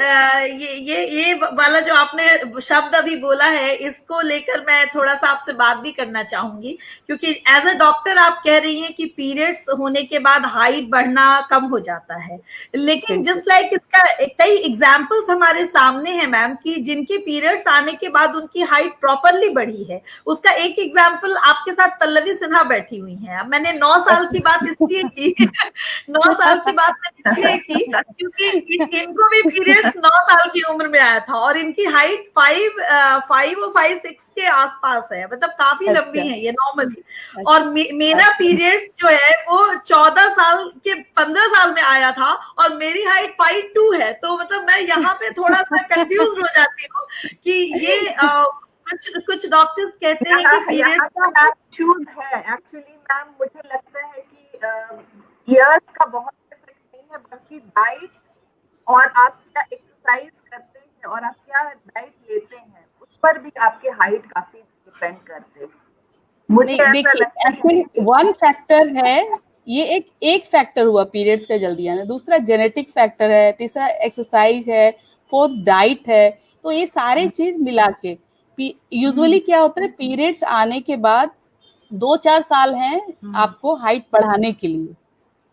ये वाला जो आपने शब्द अभी बोला है, इसको लेकर मैं थोड़ा सा आपसे बात भी करना चाहूंगी, क्योंकि एज अ डॉक्टर आप कह रही हैं कि पीरियड्स होने के बाद हाइट बढ़ना कम हो जाता है, लेकिन जस्ट लाइक इसका कई एग्जाम्पल्स हमारे सामने हैं मैम कि जिनके पीरियड्स आने के बाद उनकी हाइट प्रॉपरली बढ़ी है। उसका एक एग्जाम्पल आपके साथ पल्लवी सिन्हा बैठी हुई है। मैंने 9 साल की बात इसलिए की 9 साल की बात मैंने इसलिए की क्योंकि इनको भी पीरियड्स 9 साल की उम्र में आया था और इनकी हाइट 5'6" के आसपास है, मतलब काफी लंबी है ये नॉर्मली। और मेरा पीरियड्स जो है वो 15 साल में आया था और मेरी हाइट 5'2" है। तो मतलब मैं यहाँ पे थोड़ा सा कंफ्यूज हो जाती हूँ कि ये कुछ डॉक्टर्स कहते हैं कि पीरियड्स है एक्चुअली मैम। मुझे लगता है कि ईयर्स का बहुत इफेक्ट नहीं है, बल्कि डाइट और आप क्या एक्सरसाइज करते हैं और आप क्या डाइट लेते हैं उस पर भी आपके हाइट काफी डिपेंड करते हैं। मुझे ऐसा लगता है एक्चुअली वन फैक्टर है, ये एक फैक्टर हुआ पीरियड्स का जल्दी आना, दूसरा जेनेटिक फैक्टर है, तीसरा एक्सरसाइज है, फोर्थ डाइट है। तो ये सारे चीज मिला के यूजुअली क्या होता है, पीरियड्स आने के बाद 2-4 साल हैं आपको हाइट बढ़ाने के लिए,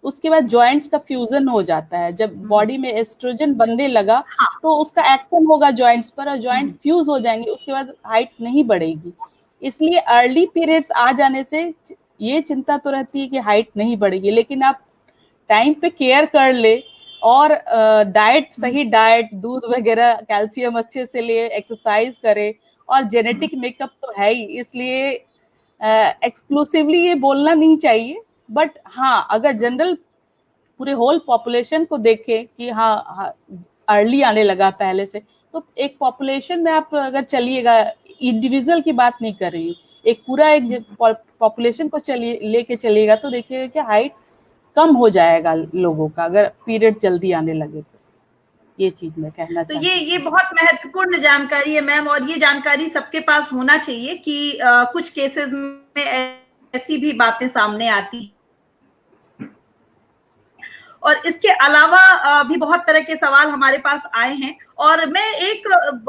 उसके बाद जॉइंट्स का फ्यूजन हो जाता है। जब बॉडी में एस्ट्रोजन बनने लगा तो उसका एक्शन होगा जॉइंट्स पर और जॉइंट फ्यूज हो जाएंगे, उसके बाद हाइट नहीं बढ़ेगी। इसलिए अर्ली पीरियड्स आ जाने से ये चिंता तो रहती है कि हाइट नहीं बढ़ेगी, लेकिन आप टाइम पे केयर कर ले और डाइट, सही डाइट, दूध वगैरह, कैल्शियम अच्छे से ले, एक्सरसाइज करे, और जेनेटिक मेकअप तो है ही, इसलिए एक्सक्लूसिवली ये बोलना नहीं चाहिए। बट हाँ, अगर जनरल पूरे होल पॉपुलेशन को देखें कि हाँ अर्ली आने लगा पहले से, तो एक पॉपुलेशन में आप अगर चलिएगा, इंडिविजुअल की बात नहीं कर रही हूँ, एक पूरा एक पॉपुलेशन को लेके चलिएगा तो देखिएगा कि हाइट कम हो जाएगा लोगों का, अगर पीरियड जल्दी आने लगे तो। ये चीज मैं कहना तो ये बहुत महत्वपूर्ण जानकारी है मैम, और ये जानकारी सबके पास होना चाहिए कि कुछ केसेस में ऐसी भी बातें सामने आती हैं। और इसके अलावा भी बहुत तरह के सवाल हमारे पास आए हैं, और मैं एक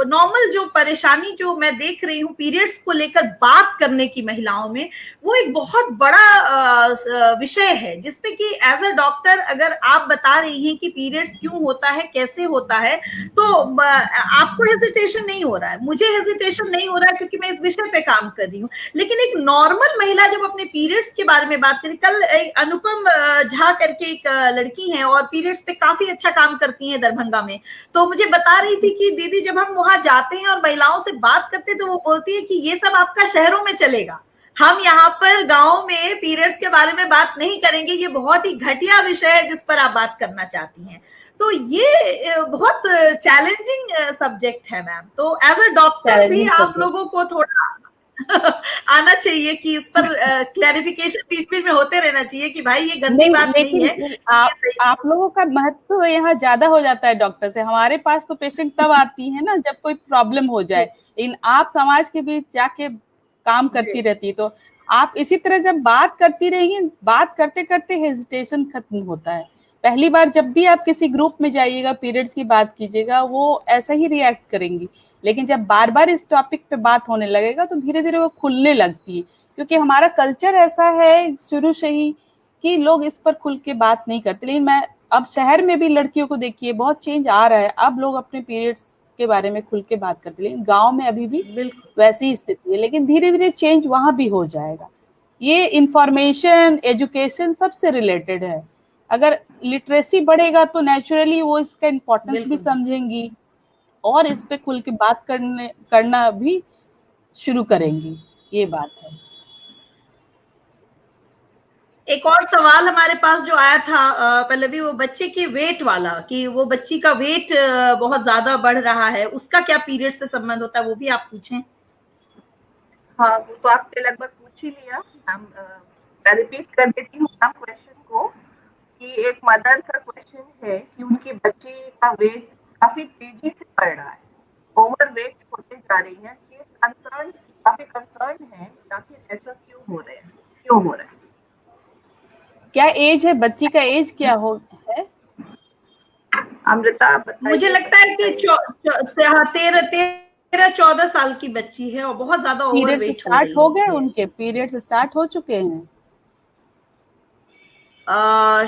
नॉर्मल जो परेशानी जो मैं देख रही हूँ पीरियड्स को लेकर बात करने की महिलाओं में, वो एक बहुत बड़ा विषय है जिसपे कि एज अ डॉक्टर अगर आप बता रही हैं कि पीरियड्स क्यों होता है, कैसे होता है, तो आपको हेजिटेशन नहीं हो रहा है, मुझे हेजिटेशन नहीं हो रहा है क्योंकि मैं इस विषय पे काम कर रही हूँ। लेकिन एक नॉर्मल महिला जब अपने पीरियड्स के बारे में बात करी, कल अनुपम झा करके एक लड़की है और पीरियड्स पे काफी अच्छा काम करती है दरभंगा में, तो मुझे बता रही थी कि दीदी जब हम वहां जाते हैं और महिलाओं से बात करते हैं तो वो बोलती है कि ये सब आपका शहरों में चलेगा, हम यहाँ पर गांव में पीरियड्स के बारे में बात नहीं करेंगे, ये बहुत ही घटिया विषय है जिस पर आप बात करना चाहती हैं। तो ये बहुत चैलेंजिंग सब्जेक्ट है मैम। तो एज अ डॉक्टर भी आप लोगों को थोड़ा आना चाहिए कि इस पर क्लैरिफिकेशन बीच बीच में होते रहना चाहिए कि भाई ये गंदी बात नहीं है। आप लोगों का महत्व यहाँ ज्यादा हो जाता है डॉक्टर से। हमारे पास तो पेशेंट तब आती है ना जब कोई प्रॉब्लम हो जाए, लेकिन आप समाज के बीच जाके काम करती रहती है, तो आप इसी तरह जब बात करती रहेंगी, बात करते करते हेजिटेशन खत्म होता है। पहली बार जब भी आप किसी ग्रुप में जाइएगा, पीरियड्स की बात कीजिएगा, वो ऐसा ही रिएक्ट करेंगी, लेकिन जब बार बार इस टॉपिक पे बात होने लगेगा तो धीरे धीरे वो खुलने लगती है, क्योंकि हमारा कल्चर ऐसा है शुरू से ही कि लोग इस पर खुल के बात नहीं करते। लेकिन मैं अब शहर में भी लड़कियों को देखिए बहुत चेंज आ रहा है, अब लोग अपने पीरियड्स के बारे में खुल के बात करते, लेकिन गांव में अभी भी वैसी स्थिति है, लेकिन धीरे धीरे चेंज वहां भी हो जाएगा। ये इंफॉर्मेशन, एजुकेशन सबसे रिलेटेड है। अगर लिटरेसी बढ़ेगा तो नेचुरली वो इसका इम्पोर्टेंस भी समझेंगी और इस पे खुल के बात करना भी शुरू करेंगी। ये बात है। एक और सवाल हमारे पास जो आया था पल्लवी, वो बच्चे के वेट वाला, कि वो बच्ची का वेट बहुत ज्यादा बढ़ रहा है, उसका क्या पीरियड से संबंध होता है, वो भी आप पूछें। हाँ, वो तो आपने लगभग पूछ ही लिया। मैं रिपीट कर देती हूँ क्वेश्चन को, कि एक मदर का क्वेश्चन है कि उनकी बच्ची का वेट काफी तेजी से बढ़ रहा है, ओवर वेट होते जा रही है, काफी कंसर्न है, आखिर ऐसा क्यों हो रहा है? क्या एज है बच्ची का, एज क्या हो है? अमृता आप बताइए। मुझे लगता है कि 13-14 साल की बच्ची है और बहुत ज्यादा ओवरवेट हो रही है। हो गए उनके पीरियड्स स्टार्ट हो चुके हैं?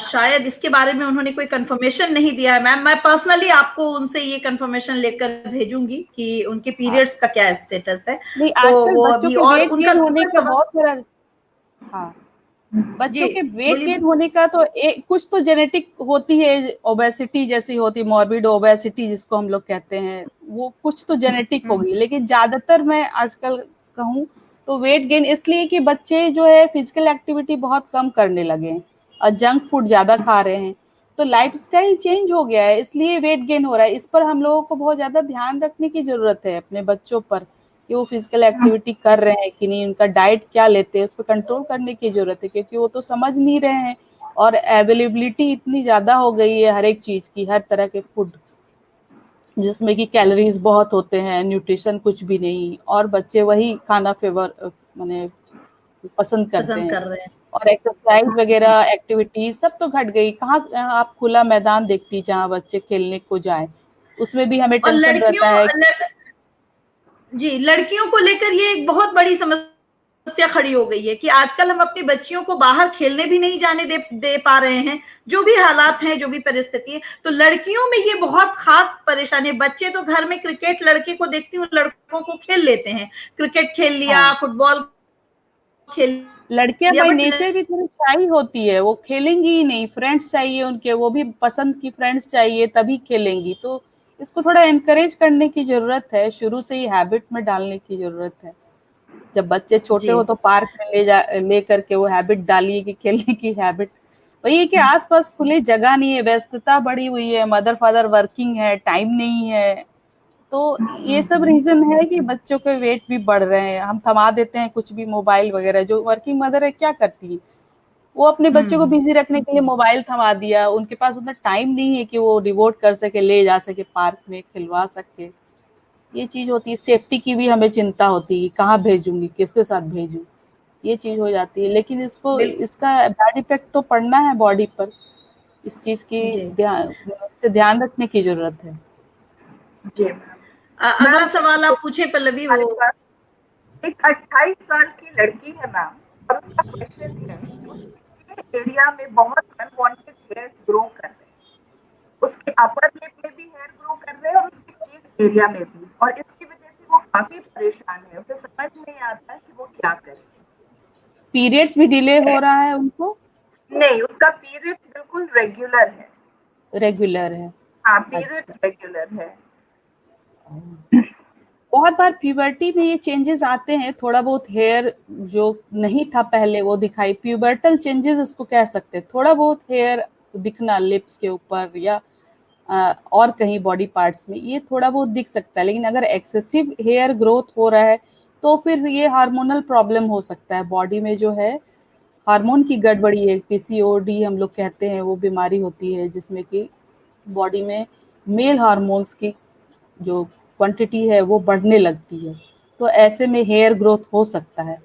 शायद इसके बारे में उन्होंने कोई कंफर्मेशन नहीं दिया है मैम। मैं पर्सनली आपको उनसे ये कंफर्मेशन लेकर भेजूंगी कि उनके पीरियड्स का क्या स्टेटस है। नहीं, तो आजकल वो बच्चों अभी के और वेट उनका गेन होने का बहुत सारा, हाँ, बच्चों के वेट बोलिए। गेन होने का तो कुछ तो जेनेटिक होती है, ओबेसिटी जैसी होती, मॉर्बिड ओबेसिटी जिसको हम लोग कहते हैं, वो कुछ तो जेनेटिक होगी। लेकिन ज्यादातर मैं आजकल कहूँ तो वेट गेन इसलिए कि बच्चे जो है फिजिकल एक्टिविटी बहुत कम करने लगे हैं और जंक फूड ज्यादा खा रहे हैं, तो लाइफस्टाइल चेंज हो गया है, इसलिए वेट गेन हो रहा है। इस पर हम लोगों को बहुत ज्यादा ध्यान रखने की जरूरत है अपने बच्चों पर, कि वो फिजिकल एक्टिविटी कर रहे हैं कि नहीं, उनका डाइट क्या लेते हैं, उस पर कंट्रोल करने की जरूरत है, क्योंकि वो तो समझ नहीं रहे हैं। और अवेलेबिलिटी इतनी ज्यादा हो गई है हर एक चीज की, हर तरह के फूड जिसमें कि कैलोरीज बहुत होते हैं, न्यूट्रिशन कुछ भी नहीं, और बच्चे वही खाना माने पसंद करते हैं। कर रहे हैं। और एक्सरसाइज वगैरह एक्टिविटीज सब तो घट गई। कहाँ आप खुला मैदान देखती जहाँ बच्चे खेलने को जाए, उसमें भी हमें और टेंशन रहता है। जी, लड़कियों को लेकर ये एक बहुत बड़ी समस्या खड़ी हो गई है कि आजकल हम अपनी बच्चियों को बाहर खेलने भी नहीं जाने दे पा रहे हैं, जो भी हालात हैं, जो भी परिस्थिति है। तो लड़कियों में ये बहुत खास परेशानी है। बच्चे तो घर में क्रिकेट, लड़के को देखती हूँ लड़कों को खेल लेते हैं, क्रिकेट खेल लिया, हाँ, फुटबॉल खेल लड़कियां लिया, बाई बट नेचर भी थोड़ी शाई होती है, वो खेलेंगी ही नहीं, फ्रेंड्स चाहिए उनके, वो भी पसंद की फ्रेंड्स चाहिए तभी खेलेंगी। तो इसको थोड़ा एनकरेज करने की जरूरत है, शुरू से ही हैबिट में डालने की जरूरत है। जब बच्चे छोटे जी हो तो पार्क में ले करके वो हैबिट डालिए कि खेलने की हैबिट। वही है कि आसपास खुली जगह नहीं है, व्यस्तता बढ़ी हुई है, मदर फादर वर्किंग है, टाइम नहीं है, तो ये सब रीजन है कि बच्चों के वेट भी बढ़ रहे हैं। हम थमा देते हैं कुछ भी, मोबाइल वगैरह, जो वर्किंग मदर है क्या करती है, वो अपने बच्चों को बिजी रखने के लिए मोबाइल थमा दिया, उनके पास उतना टाइम नहीं है कि वो डिवोट कर सके, ले जा सके पार्क में खिलवा सके। ये चीज होती है। सेफ्टी की भी हमें चिंता होती है, कहाँ भेजूंगी, किसके साथ भेजूं, ये चीज हो जाती है। लेकिन इसका बैड इफेक्ट तो पड़ना है बॉडी पर, इस चीज की ध्यान रखने की जरूरत है। जी अगला सवाल आप पूछे पल्लवी। वो एक 28 साल की लड़की है मैम, और उसका क्वेश्चन है उसके एरिया में बहुत अनवांटेड हेयर्स ग्रो कर रहे हैं, उसके अपर लिप में भी हेयर ग्रो कर रहे हैं और उसके चीज एरिया में भी, और इसकी वजह से वो काफी परेशान है, उसे समझ नहीं आता कि वो क्या करे। पीरियड्स भी डिले हो रहा है उनको? नहीं, उसका पीरियड्स बिल्कुल रेगुलर है। रेगुलर है? हाँ, पीरियड्स रेगुलर है। बहुत बार प्यूबर्टी में ये चेंजेस आते हैं, थोड़ा बहुत हेयर जो नहीं था पहले वो दिखाई, प्यूबर्टल चेंजेस इसको कह सकते हैं। थोड़ा बहुत हेयर दिखना लिप्स के ऊपर या और कहीं बॉडी पार्ट्स में, ये थोड़ा बहुत दिख सकता है। लेकिन अगर एक्सेसिव हेयर ग्रोथ हो रहा है तो फिर ये हार्मोनल प्रॉब्लम हो सकता है, बॉडी में जो है हार्मोन की गड़बड़ी है, पीसीओडी हम लोग कहते हैं, वो बीमारी होती है जिसमें कि बॉडी में मेल हार्मोन्स की जो क्वांटिटी है वो बढ़ने लगती है, तो ऐसे में हेयर ग्रोथ हो सकता है।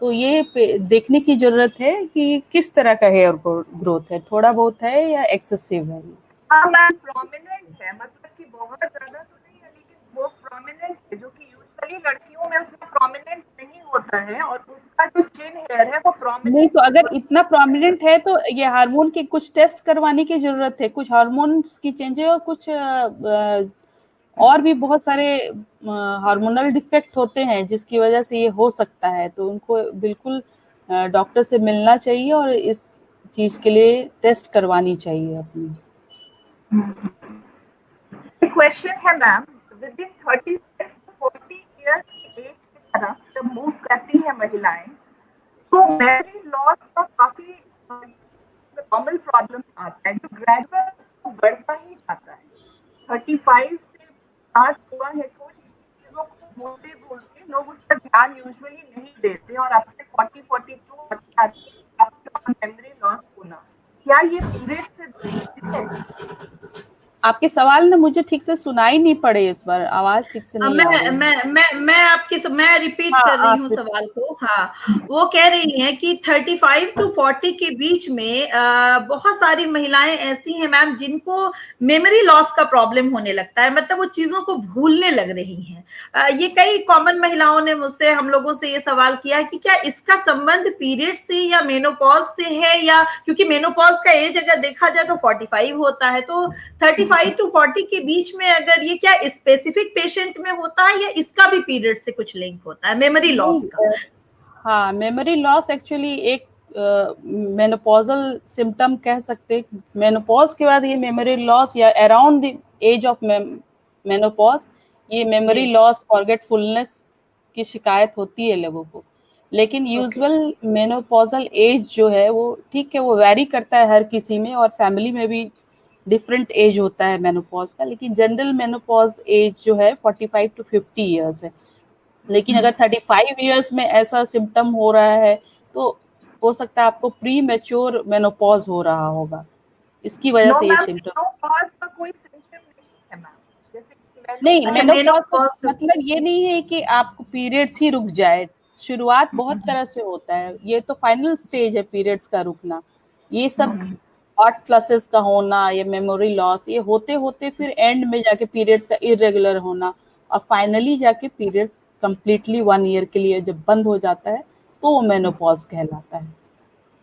तो ये देखने की जरूरत है कि किस तरह का हेयर ग्रोथ है, थोड़ा बहुत है या एक्सेसिव है। हाँ मैम, प्रोमिनेंट है, मतलब कि बहुत ज्यादा तो नहीं है, लेकिन वो प्रोमिनेंट है, जो कि यूजुअली लड़कियों में उतना प्रोमिनेंट नहीं होता है, और उसका जो चिन हेयर है वो प्रोमिनेंट नहीं, तो अगर इतना प्रोमिनेंट है तो ये हार्मोन के कुछ टेस्ट करवाने की जरूरत है, कुछ हार्मोन्स की चेंजेस और कुछ और भी बहुत सारे हार्मोनल डिफेक्ट होते हैं जिसकी वजह से ये हो सकता है। तो उनको बिल्कुल डॉक्टर से मिलना चाहिए और इस चीज के लिए टेस्ट करवानी चाहिए अपनी। क्वेश्चन है मैम, विद इन 30 से 40 इयर्स की एज की तरफ जब मूव करती है महिलाएं, तो मेमोरी लॉस का काफी नॉर्मल प्रॉब्लम्स आता है, जो ग्रेजुअल बढ़ता ही जाता है। 35 से स्टार्ट हुआ है तो चीजों को बोलते बोलते लोग उस पर ध्यान यूजुअली नहीं देते, और अपने 40-42 मेमोरी लॉस होना, क्या ये पीरियड से है? आपके सवाल ना मुझे ठीक से सुनाई नहीं पड़े, इस बार आवाज ठीक से नहीं आ रही। मैं रिपीट कर रही हूँ सवाल को। हाँ, वो कह रही हैं कि 35 to 40 के बीच में बहुत सारी महिलाएं ऐसी हैं मैम जिनको मेमोरी लॉस का प्रॉब्लम होने लगता है, मतलब वो चीजों को भूलने लग रही हैं। ये कई कॉमन महिलाओं ने मुझसे, हम लोगों से ये सवाल किया है कि क्या इसका संबंध पीरियड से या मेनोपॉज से है, या क्योंकि मेनोपॉज का एज अगर देखा जाए तो 45 होता है, तो 35 to 40 के बीच में अगर ये क्या स्पेसिफिक पेशेंट में होता है या इसका भी पीरियड से कुछ लिंक होता है मेमोरी लॉस का? हाँ, मेमोरी लॉस एक्चुअली एक मेनोपॉजल सिम्टम कह सकते हैं। मेनोपॉज के बाद ये मेमोरी लॉस या around the age of menopause ये मेमोरी लॉस, फॉरगेटफुलनेस की शिकायत होती है लोगों को। लेकिन यूजुअल मेनोपॉजल एज जो है वो ठीक है, वो वैरी करता है हर किसी में, और फैमिली में भी डिफरेंट एज होता है मेनोपॉज का। लेकिन जनरल मेनोपॉज एज जो है 45 to 50 ईयर्स है। लेकिन अगर 35 ईयर्स में ऐसा सिम्टम हो रहा है तो हो सकता है आपको प्री मैच्योर मेनोपॉज हो रहा होगा, इसकी वजह से ये सिम्टम। नहीं, मेनोपॉज मतलब ये नहीं है कि आपको पीरियड्स ही रुक जाए। शुरुआत बहुत तरह से होता है, ये तो फाइनल स्टेज है पीरियड्स का रुकना। ये सब हॉट फ्लसेस का होना, ये मेमोरी लॉस, ये होते होते फिर एंड में जाके पीरियड्स का इरेगुलर होना, और फाइनली जाके पीरियड्स कंप्लीटली 1 ईयर के लिए जब बंद हो जाता है तो वो मेनोपॉज कहलाता है।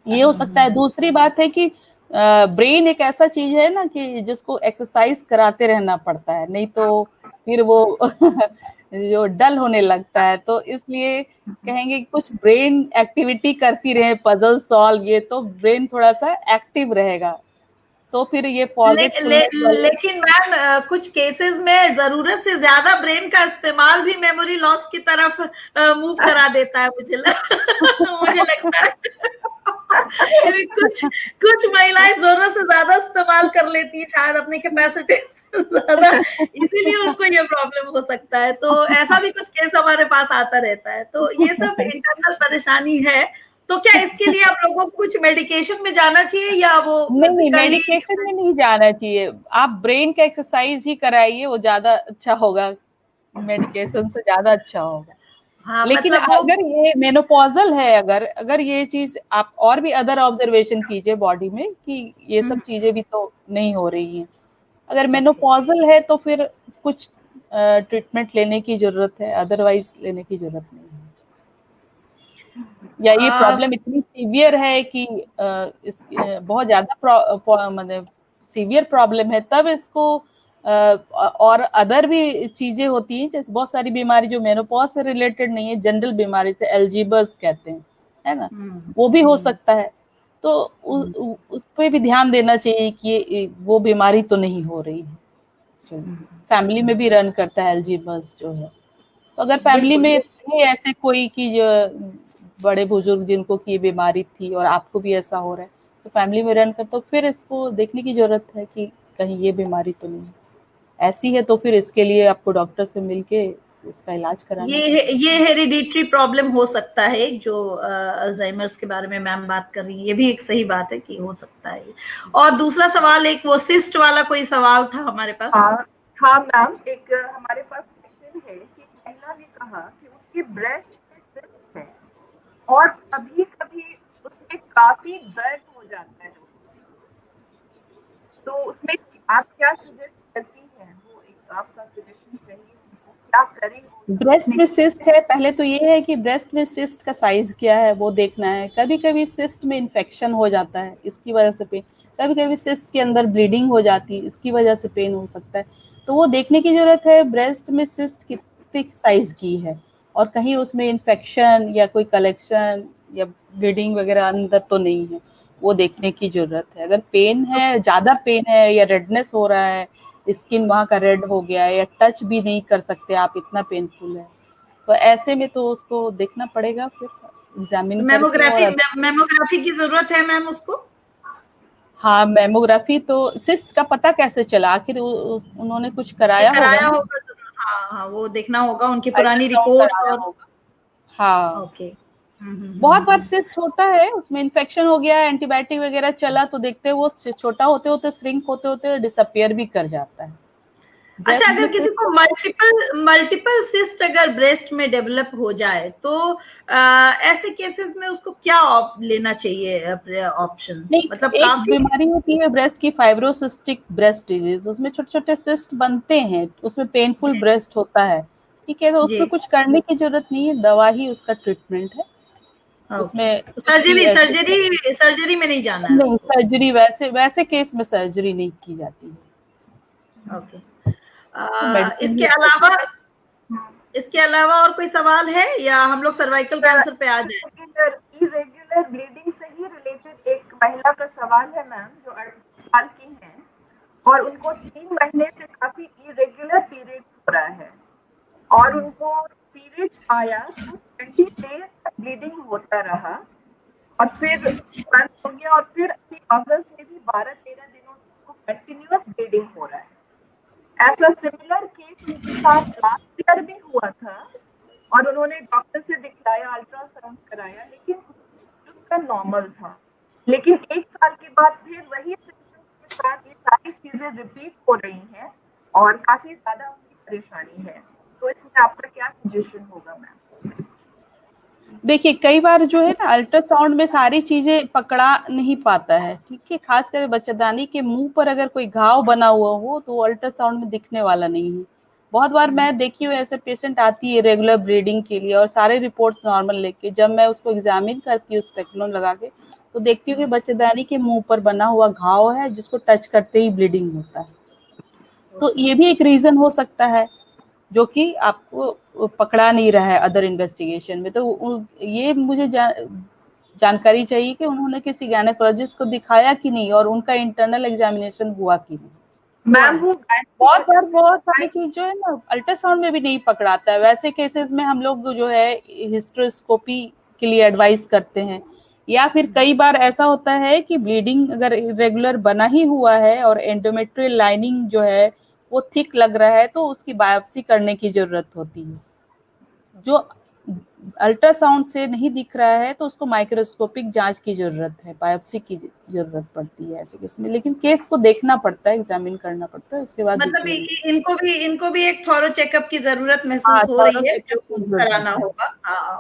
ये हो सकता है। दूसरी बात है कि ब्रेन एक ऐसा चीज है ना कि जिसको एक्सरसाइज कराते रहना पड़ता है, नहीं तो फिर वो जो डल होने लगता है। तो इसलिए कहेंगे कि कुछ ब्रेन एक्टिविटी करती रहे, पजल सॉल्व, ये तो ब्रेन थोड़ा सा एक्टिव रहेगा, तो फिर ये लेकिन मैम कुछ केसेस में जरूरत से ज्यादा ब्रेन का इस्तेमाल भी मेमोरी लॉस की तरफ मूव करा देता है, मुझे लगता है। कुछ महिलाएं जरूरत से ज्यादा इस्तेमाल कर लेती है शायद अपनी कैपेसिटी ज्यादा, इसीलिए उनको ये प्रॉब्लम हो सकता है। तो ऐसा भी कुछ केस हमारे पास आता रहता है। तो ये सब इंटरनल परेशानी है। तो क्या इसके लिए आप लोगों को कुछ मेडिकेशन में जाना चाहिए या वो? नहीं, मेडिकेशन में नहीं जाना चाहिए, आप ब्रेन का एक्सरसाइज ही कराइए, वो ज्यादा अच्छा होगा, मेडिकेशन से ज्यादा अच्छा होगा। हाँ, लेकिन मतलब अगर ये मेनोपॉजल है, अगर ये चीज आप और भी अदर ऑब्जर्वेशन कीजिए बॉडी में कि ये सब चीजें भी तो नहीं हो रही हैं। अगर मेनोपॉजल है तो फिर कुछ ट्रीटमेंट लेने की जरूरत है, अदरवाइज लेने की जरूरत नहीं है। या ये प्रॉब्लम इतनी सीवियर है कि बहुत ज्यादा मतलब सीवियर प्रॉब्लम है, तब इसको और अदर भी चीजें होती हैं, जैसे बहुत सारी बीमारी जो मेनोपॉज से रिलेटेड नहीं है, जनरल बीमारी से एल्जीबर्स कहते हैं, है ना, वो भी हो सकता है। तो उस पे भी ध्यान देना चाहिए कि वो बीमारी तो नहीं हो रही है। फैमिली में भी रन करता है एल्जीबर्स जो है। तो अगर फैमिली में थे ऐसे कोई कि जो बड़े बुजुर्ग जिनको की बीमारी थी और आपको भी ऐसा हो रहा है, तो फैमिली में रन कर, तो फिर इसको देखने की जरूरत है कि कहीं ये बीमारी तो नहीं ऐसी है, तो फिर इसके लिए आपको डॉक्टर से मिलके इसका इलाज कराना। ये हेरिडिटरी प्रॉब्लम हो सकता है जो अल्जाइमर्स के बारे में मैम बात कर रही है, ये भी एक सही बात है कि हो सकता है। और दूसरा सवाल, एक वो सिस्ट वाला कोई सवाल था हमारे पास। हाँ मैम, एक हमारे पास क्वेश्चन है कि महिला ने कहा कि उसके ब्रेस्ट में सिस्ट है और कभी कभी उसमें काफी दर्द हो जाता है, तो उसमें आप क्या सजेस्ट करती हैं? वो एक आपका सजेशन चाहिए, क्या करें? ब्रेस्ट में सिस्ट है, पहले तो ये है कि ब्रेस्ट में सिस्ट का साइज क्या है वो देखना है। कभी कभी सिस्ट में इन्फेक्शन हो जाता है, इसकी वजह से पेन, कभी कभी सिस्ट के अंदर ब्लीडिंग हो जाती है, इसकी वजह से पेन हो सकता है। तो वो देखने की जरूरत है ब्रेस्ट में सिस्ट कितने साइज की है, और कहीं उसमें इन्फेक्शन या कोई कलेक्शन या ब्लीडिंग वगैरह अंदर तो नहीं है, वो देखने की जरूरत है। अगर पेन है, ज्यादा पेन है या रेडनेस हो रहा है, स्किन वहाँ का रेड हो गया है, या टच भी नहीं कर सकते आप, इतना पेनफुल है, तो ऐसे में तो उसको देखना पड़ेगा, फिर एग्जामिन करके। मेमोग्राफी की जरूरत है मैम उसको? हाँ, मेमोग्राफी तो सिस्ट का पता कैसे चला, आखिर उन्होंने कुछ कराया होगा। हाँ, वो देखना होगा उनकी पुरानी रिपोर्ट और। हाँ, ओके। बहुत बार सिस्ट होता है, उसमें इन्फेक्शन हो गया, एंटीबायोटिक वगैरह चला, तो देखते हैं वो छोटा होते होते श्रिंक होते होते डिसअपियर भी कर जाता है। अच्छा, अगर किसी को मल्टीपल सिस्ट अगर ब्रेस्ट में डेवलप हो जाए तो ऐसे केसेस में उसको क्या लेना चाहिए ऑप्शन? मतलब एक बीमारी होती है ब्रेस्ट की, फाइब्रोसिस्टिक ब्रेस्ट डिजीज, उसमें छोटे छोटे सिस्ट बनते हैं, उसमें पेनफुल ब्रेस्ट होता है, ठीक है, तो उसमें कुछ करने की जरूरत नहीं है, दवा ही उसका ट्रीटमेंट है। उसमें सर्जरी में नहीं जाना है? नहीं, सर्जरी वैसे केस में सर्जरी नहीं की जाती है। ओके। इसके अलावा और कोई सवाल है या हम लोग सर्वाइकल कैंसर पे आ जाए? इरेगुलर ब्लीडिंग से ही रिलेटेड एक महिला का सवाल है मैम, जो 38 साल की है और उनको 3 महीने से काफी इरेगुलर पीरियड्स हो रहा है और उनको पीरियड्स आया तो 20 डेज ब्लीडिंग होता रहा और फिर बंद हो गया और फिर अगस्त में भी 12-13 दिनों से कंटिन्यूअस ब्लीडिंग हो रहा है। ऐसा सिमिलर केस उनके साथ लास्ट ईयर भी हुआ था और उन्होंने डॉक्टर से दिखलाया, अल्ट्रासाउंड कराया, लेकिन उसका नॉर्मल था। लेकिन 1 साल के बाद फिर वही सिम्टम्स के साथ ये सारी चीजें रिपीट हो रही हैं और काफी ज्यादा उनकी परेशानी है। तो इसमें आपका क्या सजेशन होगा मैम? देखिए, कई बार जो है ना अल्ट्रासाउंड में सारी चीजें पकड़ा नहीं पाता है, ठीक है, खासकर बच्चेदानी के मुंह पर अगर कोई घाव बना हुआ हो तो अल्ट्रासाउंड में दिखने वाला नहीं है। बहुत बार मैं देखी हूँ ऐसे पेशेंट आती है रेगुलर ब्लीडिंग के लिए और सारे रिपोर्ट्स नॉर्मल लेके, जब मैं उसको एग्जामिन करती हूँ स्पेकुलम लगा के, तो देखती हूँ कि बच्चेदानी के मुंह पर बना हुआ घाव है जिसको टच करते ही ब्लीडिंग होता है। तो ये भी एक रीजन हो सकता है जो कि आपको पकड़ा नहीं रहा है अदर इन्वेस्टिगेशन में। तो ये मुझे जानकारी चाहिए कि उन्होंने किसी गायनेकोलॉजिस्ट को दिखाया कि नहीं और उनका इंटरनल एग्जामिनेशन हुआ कि नहीं। मैम बहुत सारी चीज जो है ना अल्ट्रासाउंड में भी नहीं पकड़ाता है। वैसे केसेस में हम लोग जो है हिस्ट्रोस्कोपी के लिए एडवाइस करते हैं, या फिर कई बार ऐसा होता है कि ब्लीडिंग अगर रेगुलर बना ही हुआ है और एंडोमेट्रियल लाइनिंग जो है वो थिक लग रहा है तो उसकी बायोप्सी करने की जरूरत होती है। जो अल्ट्रासाउंड से नहीं दिख रहा है तो उसको माइक्रोस्कोपिक जांच की जरूरत है, बायोप्सी की जरूरत पड़ती है ऐसे केस में। लेकिन केस को देखना पड़ता है, एग्जामिन करना पड़ता है, उसके बाद मतलब इनको भी एक थॉरो चेकअप की जरूरत महसूस हो रही है जो कराना होगा।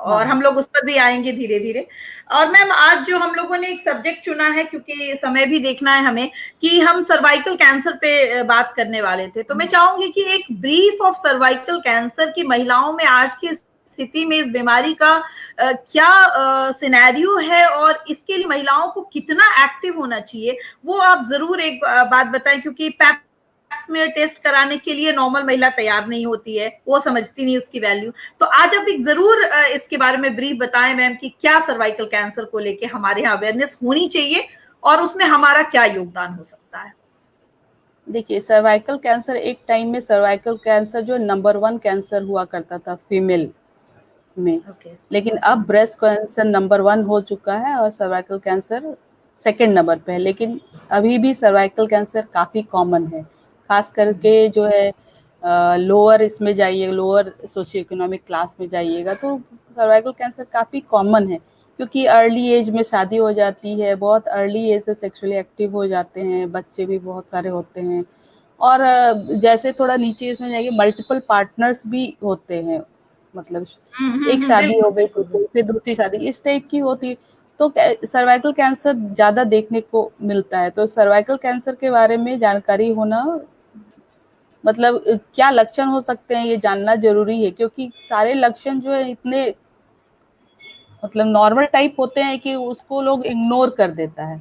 और हम लोग उस पर भी आएंगे धीरे धीरे। और मैम, आज जो हम लोगों ने एक सब्जेक्ट चुना है, क्योंकि समय भी देखना है हमें, कि हम सर्वाइकल कैंसर पे बात करने वाले थे, तो मैं चाहूंगी कि एक ब्रीफ ऑफ सर्वाइकल कैंसर की महिलाओं में आज की स्थिति में इस बीमारी का क्या सिनेरियो है और इसके लिए महिलाओं को कितना एक्टिव होना चाहिए, वो आप जरूर एक बात बताएं। क्योंकि में टेस्ट कराने के लिए नॉर्मल महिला तैयार नहीं होती है, वो समझती नहीं उसकी वैल्यू। तो आज आप एक जरूर इसके बारे में ब्रीफ बताएं मैम कि क्या सर्वाइकल कैंसर को लेके हमारे यहाँ अवेयरनेस होनी चाहिए और उसमें हमारा क्या योगदान हो सकता है। देखिए, सर्वाइकल कैंसर एक टाइम में सर्वाइकल कैंसर जो नंबर 1 कैंसर हुआ करता था फीमेल में, लेकिन अब ब्रेस्ट कैंसर नंबर 1 हो चुका है और सर्वाइकल कैंसर सेकंड नंबर पे है। लेकिन अभी भी सर्वाइकल कैंसर काफी कॉमन है, खास करके जो है लोअर इसमें जाइए, लोअर सोशियो इकोनॉमिक क्लास में जाइएगा तो सर्वाइकल कैंसर काफ़ी कॉमन है, क्योंकि अर्ली एज में शादी हो जाती है, बहुत अर्ली एज से सेक्सुअली एक्टिव हो जाते हैं, बच्चे भी बहुत सारे होते हैं, और जैसे थोड़ा नीचे इसमें जाइए मल्टीपल पार्टनर्स भी होते हैं, मतलब एक शादी हो गई फिर दूसरी शादी, इस टाइप की होती है, तो सर्वाइकल कैंसर ज़्यादा देखने को मिलता है। तो सर्वाइकल कैंसर के बारे में जानकारी होना, मतलब क्या लक्षण हो सकते हैं ये जानना जरूरी है, क्योंकि सारे लक्षण जो है इतने मतलब नॉर्मल टाइप होते हैं कि उसको लोग इग्नोर कर देता है।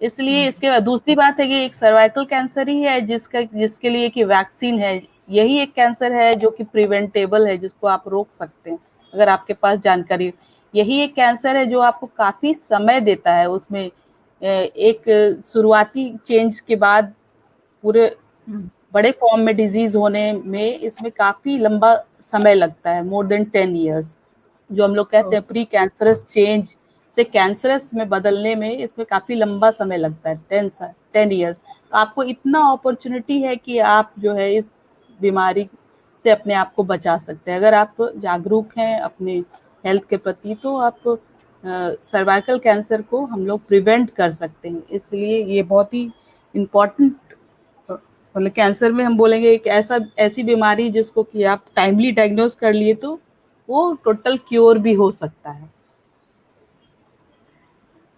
इसलिए इसके बाद दूसरी बात है कि एक सर्वाइकल कैंसर ही है जिसके लिए कि वैक्सीन है। यही एक कैंसर है जो कि प्रिवेंटेबल है, जिसको आप रोक सकते हैं अगर आपके पास जानकारी। यही एक कैंसर है जो आपको काफी समय देता है, उसमें एक शुरुआती चेंज के बाद पूरे बड़े फॉर्म में डिजीज होने में इसमें काफी लंबा समय लगता है, मोर देन 10 years, जो हम लोग कहते हैं प्री कैंसरस चेंज से कैंसरस में बदलने में इसमें काफी लंबा समय लगता है, 10 years। तो आपको इतना अपॉर्चुनिटी है कि आप जो है इस बीमारी से अपने आप को बचा सकते हैं अगर आप जागरूक हैं, अपने हेल्थ के प्रति, तो आप सर्वाइकल कैंसर को हम लोग प्रिवेंट कर सकते हैं। इसलिए ये बहुत ही इम्पोर्टेंट, मतलब कैंसर में हम बोलेंगे एक ऐसी बीमारी जिसको कि आप टाइमली डायग्नोज कर लिए तो वो टोटल क्योर भी हो सकता है।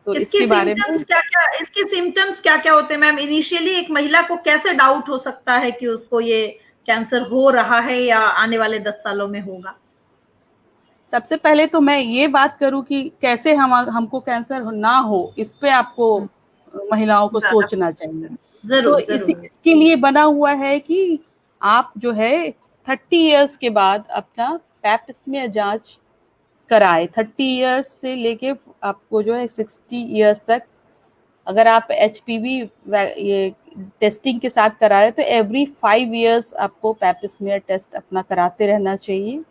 तो इसके बारे में इसके सिम्टम्स क्या क्या होते हैं मैम? इनिशियली एक महिला को कैसे डाउट हो सकता है कि उसको ये कैंसर हो रहा है या आने वाले 10 सालों में होगा? सबसे पहले तो मैं ये बात करूं कि कैसे हमको कैंसर ना हो, इस पे आपको महिलाओं को सोचना चाहिए। जरूर, तो इसके लिए बना हुआ है कि आप जो है 30 इयर्स के बाद अपना पैप स्मीयर जांच कराए। 30 इयर्स से लेके आपको जो है 60 इयर्स तक अगर आप HPV ये टेस्टिंग के साथ करा रहे तो एवरी 5 इयर्स आपको पैप स्मीयर टेस्ट अपना कराते रहना चाहिए।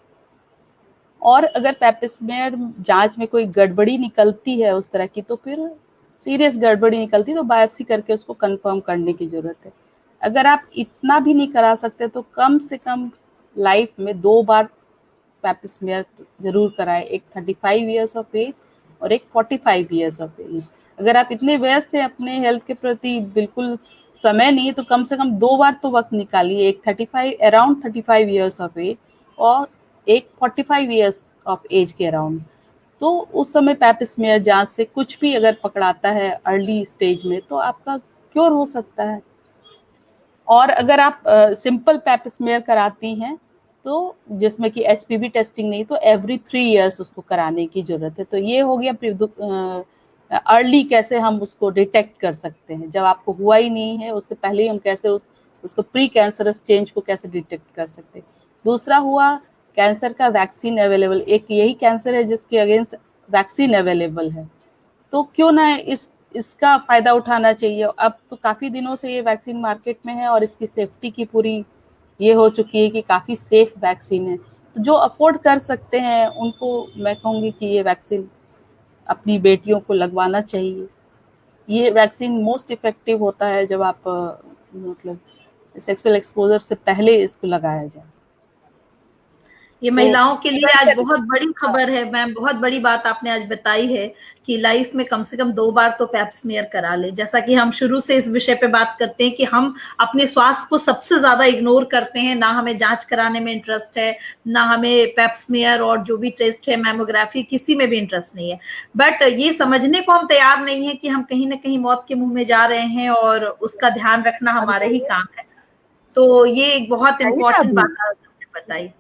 और अगर पैप स्मीयर जांच में कोई गड़बड़ी निकलती है उस तरह की, तो फिर सीरियस गड़बड़ी निकलती तो बायोप्सी करके उसको कंफर्म करने की जरूरत है। अगर आप इतना भी नहीं करा सकते तो कम से कम लाइफ में 2 बार पैप स्मीयर जरूर कराए, एक 35 इयर्स ऑफ एज और एक 45 इयर्स ऑफ एज। अगर आप इतने व्यस्त हैं अपने हेल्थ के प्रति, बिल्कुल समय नहीं है, तो कम से कम 2 बार तो वक्त निकालिए, एक अराउंड 35 इयर्स ऑफ एज और एक 45 इयर्स ऑफ एज के अराउंड। तो उस समय पैप स्मीयर जांच से कुछ भी अगर पकड़ाता है अर्ली स्टेज में तो आपका क्योर हो सकता है। और अगर आप सिंपल पैप स्मीयर कराती हैं तो जिसमें कि HPV टेस्टिंग नहीं, तो एवरी 3 इयर्स उसको कराने की जरूरत है। तो ये हो गया अर्ली कैसे हम उसको डिटेक्ट कर सकते हैं, जब आपको हुआ ही नहीं है उससे पहले ही हम कैसे उसको प्री कैंसरस चेंज को कैसे डिटेक्ट कर सकते हैं। दूसरा हुआ कैंसर का वैक्सीन अवेलेबल। एक यही कैंसर है जिसके अगेंस्ट वैक्सीन अवेलेबल है, तो क्यों ना इसका फायदा उठाना चाहिए। अब तो काफी दिनों से ये वैक्सीन मार्केट में है और इसकी सेफ्टी की पूरी ये हो चुकी है कि काफी सेफ वैक्सीन है। तो जो अफोर्ड कर सकते हैं उनको मैं कहूँगी कि ये वैक्सीन अपनी बेटियों को लगवाना चाहिए। ये वैक्सीन मोस्ट इफेक्टिव होता है जब आप मतलब सेक्सुअल एक्सपोजर से पहले इसको लगाया जाए। ये महिलाओं के लिए आज बहुत बड़ी खबर है मैम, बहुत बड़ी बात आपने आज बताई है कि लाइफ में कम से कम 2 बार तो पैप स्मीयर करा ले। जैसा कि हम शुरू से इस विषय पे बात करते हैं कि हम अपने स्वास्थ्य को सबसे ज्यादा इग्नोर करते हैं, ना हमें जांच कराने में इंटरेस्ट है, ना हमें पैप स्मीयर और जो भी टेस्ट है मैमोग्राफी किसी में भी इंटरेस्ट नहीं है। बट ये समझने को हम तैयार नहीं है कि हम कहीं ना कहीं मौत के मुंह में जा रहे हैं और उसका ध्यान रखना हमारा ही काम है। तो ये एक बहुत इम्पोर्टेंट बात आपने बताई।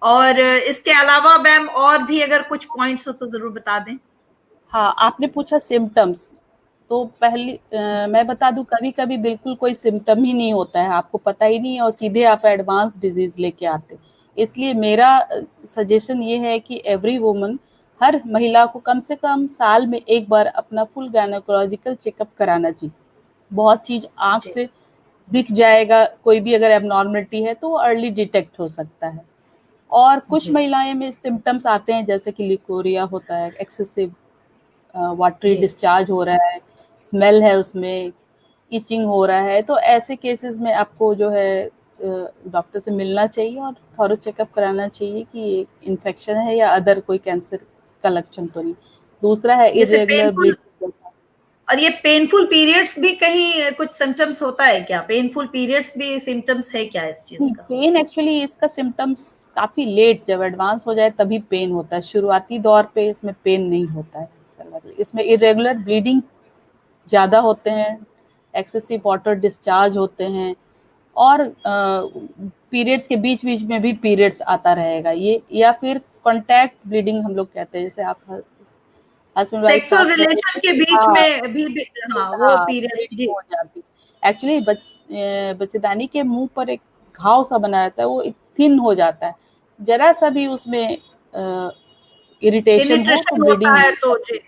और इसके अलावा मैम और भी अगर कुछ पॉइंट्स हो तो जरूर बता दें। हाँ, आपने पूछा सिम्टम्स, तो पहले मैं बता दूं कभी कभी बिल्कुल कोई सिम्टम ही नहीं होता है, आपको पता ही नहीं है और सीधे आप एडवांस डिजीज लेके आते। इसलिए मेरा सजेशन ये है कि एवरी वुमन, हर महिला को कम से कम साल में एक बार अपना फुल गायनेकोलॉजिकल चेकअप कराना चाहिए। बहुत चीज आंख से दिख जाएगा, कोई भी अगर एबनॉर्मलिटी है तो अर्ली डिटेक्ट हो सकता है। और कुछ महिलाएं में सिम्टम्स आते हैं जैसे कि लिकोरिया होता है, एक्सेसिव वाटरी डिस्चार्ज हो रहा है, स्मेल है उसमें, इचिंग हो रहा है, तो ऐसे केसेस में आपको जो है डॉक्टर से मिलना चाहिए और थॉरो चेकअप कराना चाहिए कि इन्फेक्शन है या अदर कोई कैंसर का लक्षण तो नहीं। दूसरा है इरेगुलर ब्लीडिंग। और ये पेनफुल पीरियड्स भी कहीं कुछ सिम्टम्स होता है क्या? पेनफुल पीरियड्स भी सिम्टम्स है क्या इस चीज का? पेन एक्चुअली इसका सिम्टम्स काफी लेट, जब एडवांस हो जाए तभी पेन होता है, शुरुआती दौर पे इसमें पेन नहीं होता है। इसमें इरेगुलर ब्लीडिंग ज्यादा होते हैं, एक्सेसिव वाटर डिस्चार्ज होते हैं और पीरियड्स के बीच बीच में भी पीरियड्स आता रहेगा ये, या फिर कॉन्टैक्ट ब्लीडिंग हम लोग कहते हैं, जैसे आप हस्बैंड वाइफ सेक्सुअल रिलेशन के बीच में भी वो पीरियड हो जाती है। एक्चुअली बच्चेदानी के मुंह पर एक घाव सा बना रहता है, वो थिन हो जाता है, जरा सा भी उसमें इरिटेशन हो तो ब्लीडिंग,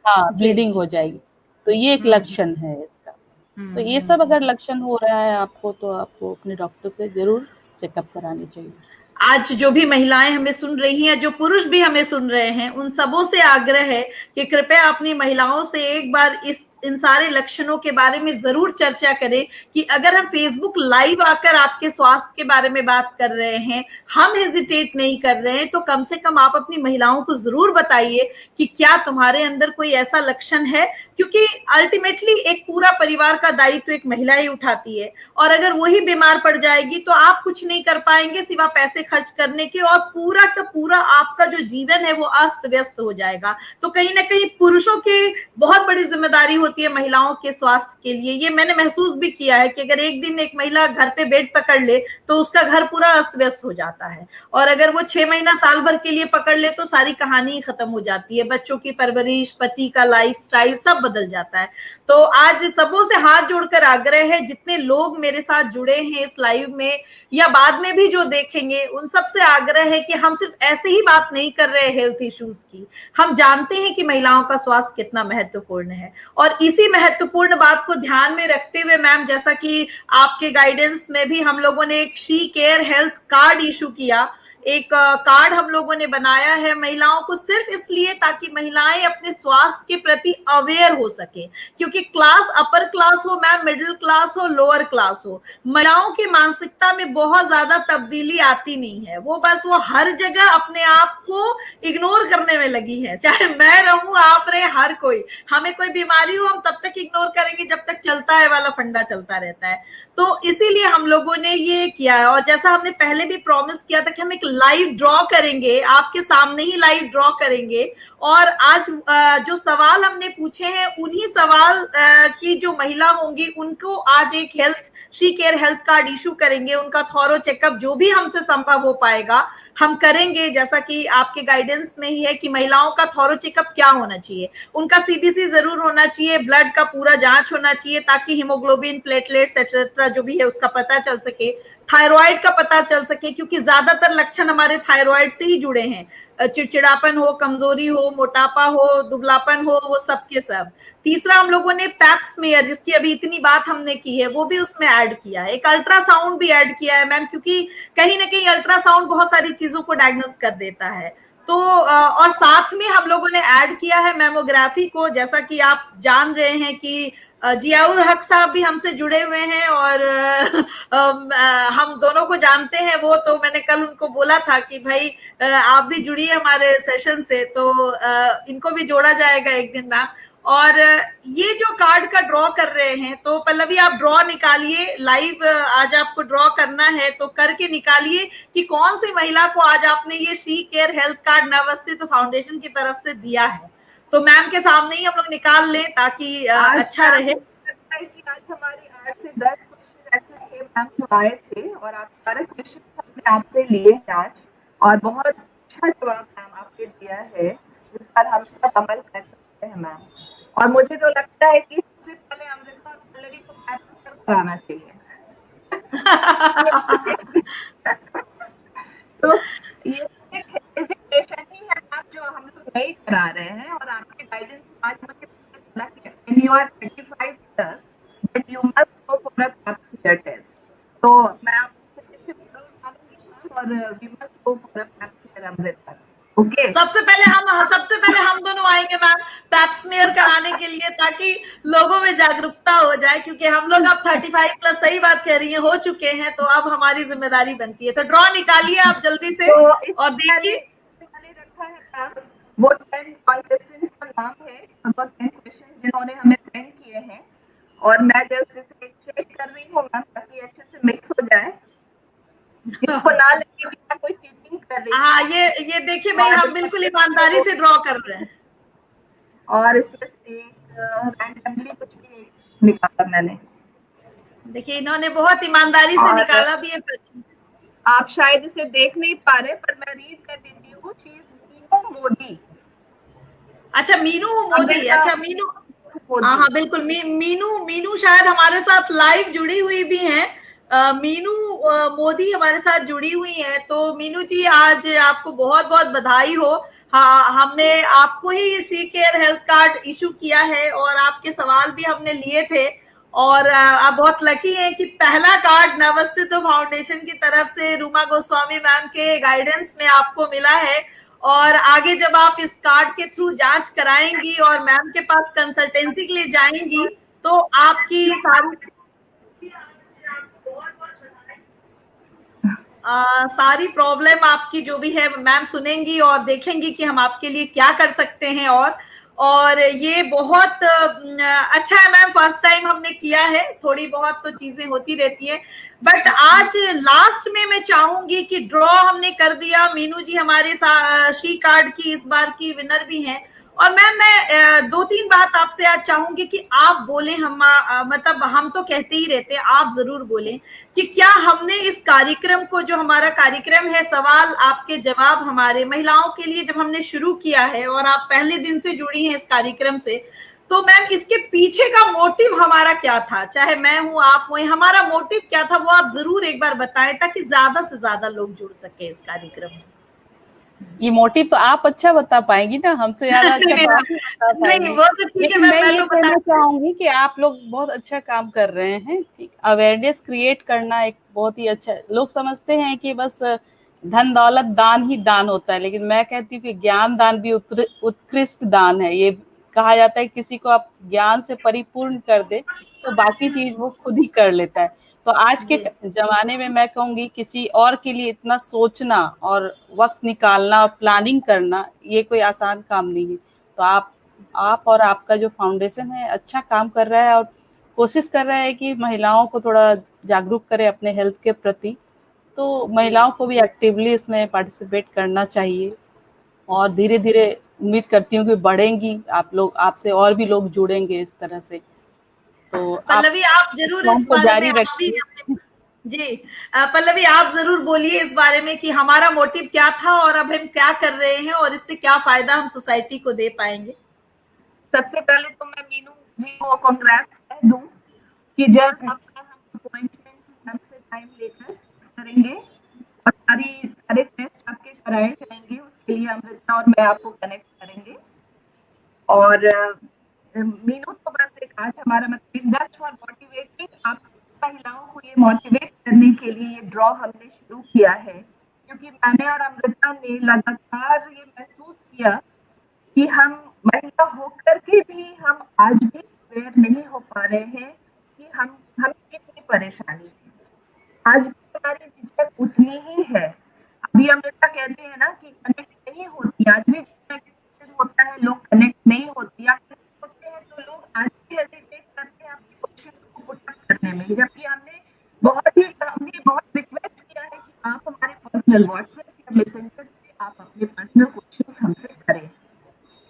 हाँ ब्लीडिंग हो जाएगी। तो ये एक लक्षण है इसका। तो ये सब अगर लक्षण हो रहा है आपको तो आपको अपने डॉक्टर से जरूर चेकअप करानी चाहिए। आज जो भी महिलाएं हमें सुन रही हैं, जो पुरुष भी हमें सुन रहे हैं, उन सबों से आग्रह है कि कृपया अपनी महिलाओं से एक बार इन सारे लक्षणों के बारे में जरूर चर्चा करें कि अगर हम फेसबुक लाइव आकर आपके स्वास्थ्य के बारे में बात कर रहे हैं, हम हेजिटेट नहीं कर रहे हैं, तो कम से कम आप अपनी महिलाओं को जरूर बताइए कि क्या तुम्हारे अंदर कोई ऐसा लक्षण है, क्योंकि अल्टीमेटली एक पूरा परिवार का दायित्व एक महिला ही उठाती है, और अगर वही बीमार पड़ जाएगी तो आप कुछ नहीं कर पाएंगे सिवा पैसे खर्च करने के, और पूरा का पूरा आपका जो जीवन है वो अस्त व्यस्त हो जाएगा। तो कहीं ना कहीं पुरुषों की बहुत बड़ी जिम्मेदारी होती है महिलाओं के स्वास्थ्य के लिए। ये मैंने महसूस भी किया है कि अगर एक दिन एक महिला घर पे बेड पकड़ ले तो उसका घर पूरा अस्त व्यस्त हो जाता है, और अगर वो 6 महीना साल भर के लिए पकड़ ले तो सारी कहानी खत्म हो जाती है। बच्चों की परवरिश, पति का लाइफस्टाइल सब बदल जाता है। तो आज सबों से हाथ जोड़कर आग्रह है, जितने लोग मेरे साथ जुड़े हैं इस लाइव में या बाद में भी जो देखेंगे, उन सब से आग्रह है कि हम सिर्फ ऐसे ही बात नहीं कर रहे हेल्थ इश्यूज की, हम जानते हैं कि महिलाओं का स्वास्थ्य कितना महत्वपूर्ण है। और इसी महत्वपूर्ण बात को ध्यान में रखते हुए मैम, जैसा कि आपके गाइडेंस में भी हम लोगों ने एक she care health card issue किया, एक कार्ड हम लोगों ने बनाया है महिलाओं को सिर्फ इसलिए ताकि महिलाएं अपने स्वास्थ्य के प्रति अवेयर हो सके, क्योंकि क्लास अपर क्लास हो मैम, मिडिल क्लास हो, लोअर क्लास हो, महिलाओं की मानसिकता में बहुत ज्यादा तब्दीली आती नहीं है। वो बस वो हर जगह अपने आप को इग्नोर करने में लगी है, चाहे मैं रहूं आप रहे, हर कोई, हमें कोई बीमारी हो हम तब तक इग्नोर करेंगे जब तक चलता है वाला फंडा चलता रहता है। तो इसीलिए हम लोगों ने ये किया है, और जैसा हमने पहले भी प्रॉमिस किया था कि हम एक लाइव ड्रॉ करेंगे, आपके सामने ही लाइव ड्रॉ करेंगे, और आज जो सवाल हमने पूछे हैं उन्हीं सवाल की जो महिला होंगी उनको आज एक she care health card issue करेंगे। उनका थॉरो चेकअप जो भी हमसे संभव हो पाएगा हम करेंगे, जैसा कि आपके गाइडेंस में ही है कि महिलाओं का थॉरो चेकअप क्या होना चाहिए, उनका सीबीसी जरूर होना चाहिए, ब्लड का पूरा जांच होना चाहिए ताकि हीमोग्लोबिन, प्लेटलेट्स एक्सेट्रा जो भी है उसका पता चल सके, थायराइड का पता चल सके, क्योंकि ज्यादातर लक्षण हमारे थायराइड से ही जुड़े हैं, चिड़चिड़ापन हो, कमजोरी हो, मोटापा हो, दुबलापन हो, वो सब के सब। तीसरा हम लोगों ने पैप्समेयर, जिसकी अभी इतनी बात हमने की है, वो भी उसमें ऐड किया है। एक अल्ट्रासाउंड भी ऐड किया है मैम, क्योंकि कहीं ना कहीं अल्ट्रासाउंड बहुत सारी चीजों को डायग्नोस कर देता है। तो और साथ में हम लोगों ने ऐड किया है मैमोग्राफी को, जैसा कि आप जान रहे हैं कि जियाउल हक साहब भी हमसे जुड़े हुए हैं और हम दोनों को जानते हैं वो, तो मैंने कल उनको बोला था कि भाई आप भी जुड़िए हमारे सेशन से, तो इनको भी जोड़ा जाएगा एक दिन मैम। और ये जो कार्ड का ड्रॉ कर रहे हैं, तो पल्लवी आप ड्रॉ निकालिए, लाइव आज आपको ड्रॉ करना है तो करके निकालिए कि कौन सी महिला को आज आपने ये she care health card Navastitva foundation की तरफ से दिया है। तो मैम के सामने ही हम लोग निकाल लें ताकि अच्छा रहे। आज हमारी 8 से 10 क्वेश्चन ऐसे थे मैम जो आए थे, और आप सारे क्वेश्चन हमने आपसे लिए हैं आज, और बहुत अच्छा जवाब मैम आपने दिया है जिस पर हम सब अमल कर सकते हैं मैम। और मुझे तो लगता है कि सबसे पहले अमृता और पल्लवी को पैप्समेयर कराना चाहिए। तो ये एजुकेशन ही है मैम जो हम लोग नहीं करा रहे हैं, और आपके गाइडेंस आज मुझे पता चला कि when you are 35 plus that you must go for a pap smear test. तो मैं आपसे और we must go for a pap smear Amrita. Okay, सबसे पहले हम दोनों आएंगे मैम पैप्समेयर कराने के लिए, ताकि लोगों में जागरूकता हो जाए, क्योंकि हम लोग अब 35 प्लस, सही बात कह रही है, हो चुके हैं, तो अब हमारी जिम्मेदारी बनती है। तो ड्रॉ निकालिए आप जल्दी से, तो और देखिए रखा है वो 10 कॉन्टेस्टेंट्स का नाम है, लगभग 10 क्वेश्चन जिन्होंने हमें सेंड किए हैं, और मैं जस्ट इसे चेक कर रही हूँ मैम ताकि अच्छे से मिक्स हो जाए, इसको ना लगे कि मैं कोई चीटिंग कर रही हूँ। हाँ, ये देखिए भाई, हम बिल्कुल ईमानदारी से ड्रॉ कर रहे हैं, और इसमें से रैंडमली कुछ भी निकाला मैंने। देखिए इन्होंने बहुत ईमानदारी से निकाला भी है। आप शायद इसे देख नहीं पा रहे, पर मैं रीड कर देती हूँ। मीनू मोदी। अच्छा, मीनू मोदी, अच्छा मीनू, हाँ बिल्कुल, मीनू शायद हमारे साथ लाइव जुड़ी हुई भी हैं। मीनू मोदी हमारे साथ जुड़ी हुई हैं। तो मीनू जी, आज आपको बहुत बहुत बधाई हो। हाँ, हमने आपको ही she care health card issue किया है, और आपके सवाल भी हमने लिए थे, और आप बहुत लकी हैं कि पहला कार्ड नवअस्तित्व फाउंडेशन की तरफ से रूमा गोस्वामी मैम के गाइडेंस में आपको मिला है। और आगे जब आप इस कार्ड के थ्रू जांच कराएंगी और मैम के पास कंसल्टेंसी के लिए जाएंगी तो आपकी सारी प्रॉब्लम आपकी जो भी है मैम सुनेंगी और देखेंगी कि हम आपके लिए क्या कर सकते हैं। और ये बहुत अच्छा है मैम, फर्स्ट टाइम हमने किया है, थोड़ी बहुत तो चीजें होती रहती है। बट आज लास्ट में मैं चाहूंगी कि ड्रॉ हमने कर दिया, मीनू जी हमारे शी कार्ड की इस बार की विनर भी हैं। और मैम मैं 2-3 बात आपसे आज चाहूंगी कि आप बोलें, हम मतलब हम तो कहते ही रहते हैं, आप जरूर बोलें कि क्या हमने इस कार्यक्रम को, जो हमारा कार्यक्रम है सवाल आपके जवाब हमारे महिलाओं के लिए, जब हमने शुरू किया है और आप पहले दिन से जुड़ी हैं इस कार्यक्रम से, तो मैम इसके पीछे का मोटिव हमारा क्या था, चाहे मैं हूं आप हुए, हमारा मोटिव क्या था वो आप जरूर एक बार बताएं ताकि ज्यादा से ज्यादा लोग जुड़ सके इस कार्यक्रम में। ये मोटिव तो आप अच्छा बता पाएंगी ना, हमसे ज्यादा अच्छा तो आप बता पाएंगी। वो तो ठीक है, मैं ये तो कहना चाहूंगी कि आप लोग बहुत अच्छा काम कर रहे हैं। अवेयरनेस क्रिएट करना एक बहुत ही अच्छा, लोग समझते हैं कि बस धन दौलत दान ही दान होता है, लेकिन मैं कहती हूँ कि ज्ञान दान भी उत्कृष्ट दान है। ये कहा जाता है किसी को आप ज्ञान से परिपूर्ण कर दे तो बाकी चीज वो खुद ही कर लेता है। तो आज के जमाने में मैं कहूंगी किसी और के लिए इतना सोचना और वक्त निकालना, प्लानिंग करना, ये कोई आसान काम नहीं है। तो आप और आपका जो फाउंडेशन है अच्छा काम कर रहा है और कोशिश कर रहा है कि महिलाओं को थोड़ा जागरूक करे अपने हेल्थ के प्रति। तो महिलाओं को भी एक्टिवली इसमें पार्टिसिपेट करना चाहिए और धीरे धीरे उम्मीद करती हूँ कि बढ़ेंगी आप लोग, आपसे और भी लोग जुड़ेंगे इस तरह से। तो पल्लवी आप जरूर इस बारे में जी पल्लवी आप जरूर बोलिए इस बारे में कि हमारा मोटिव क्या था और अब हम क्या कर रहे हैं और इससे क्या फायदा हम सोसाइटी को दे पाएंगे। सबसे पहले तो मैं मीनू जी को कांग्रेट्स कह दूं कि जब आपका हम अपॉइंटमेंट हमसे टाइम लेकर करेंगे और सारे टेस्ट आपके कराए जाएंगे, उसके लिए अमृता और मैं आपको कनेक्ट करेंगे। और मीनू तो बस एक आज हमारा मतलब जस्ट फॉर मोटिवेटिंग, आप महिलाओं को ये मोटिवेट करने के लिए ये ड्रॉ हमने शुरू किया है, क्योंकि मैंने और अमृता ने लगातार ये महसूस किया कि हम महिला होकर के भी हम आज भी अवेयर नहीं हो पा रहे हैं कि हम कितनी परेशानी है। आज भी हमारी झिझक उतनी ही है। अभी अमृता कहते हैं ना कि कनेक्ट नहीं होती, आज भी होता है, लोग कनेक्ट नहीं होते हैं तो लोग आज भी हेजिटेट करते हैं अपनी क्वेश्चंस को पुट अप करने में, जबकि हमने बहुत रिक्वेस्ट किया है कि आप हमारे पर्सनल व्हाट्सएप या मैसेंजर पे आप अपने पर्सनल क्वेश्चंस हमसे करें।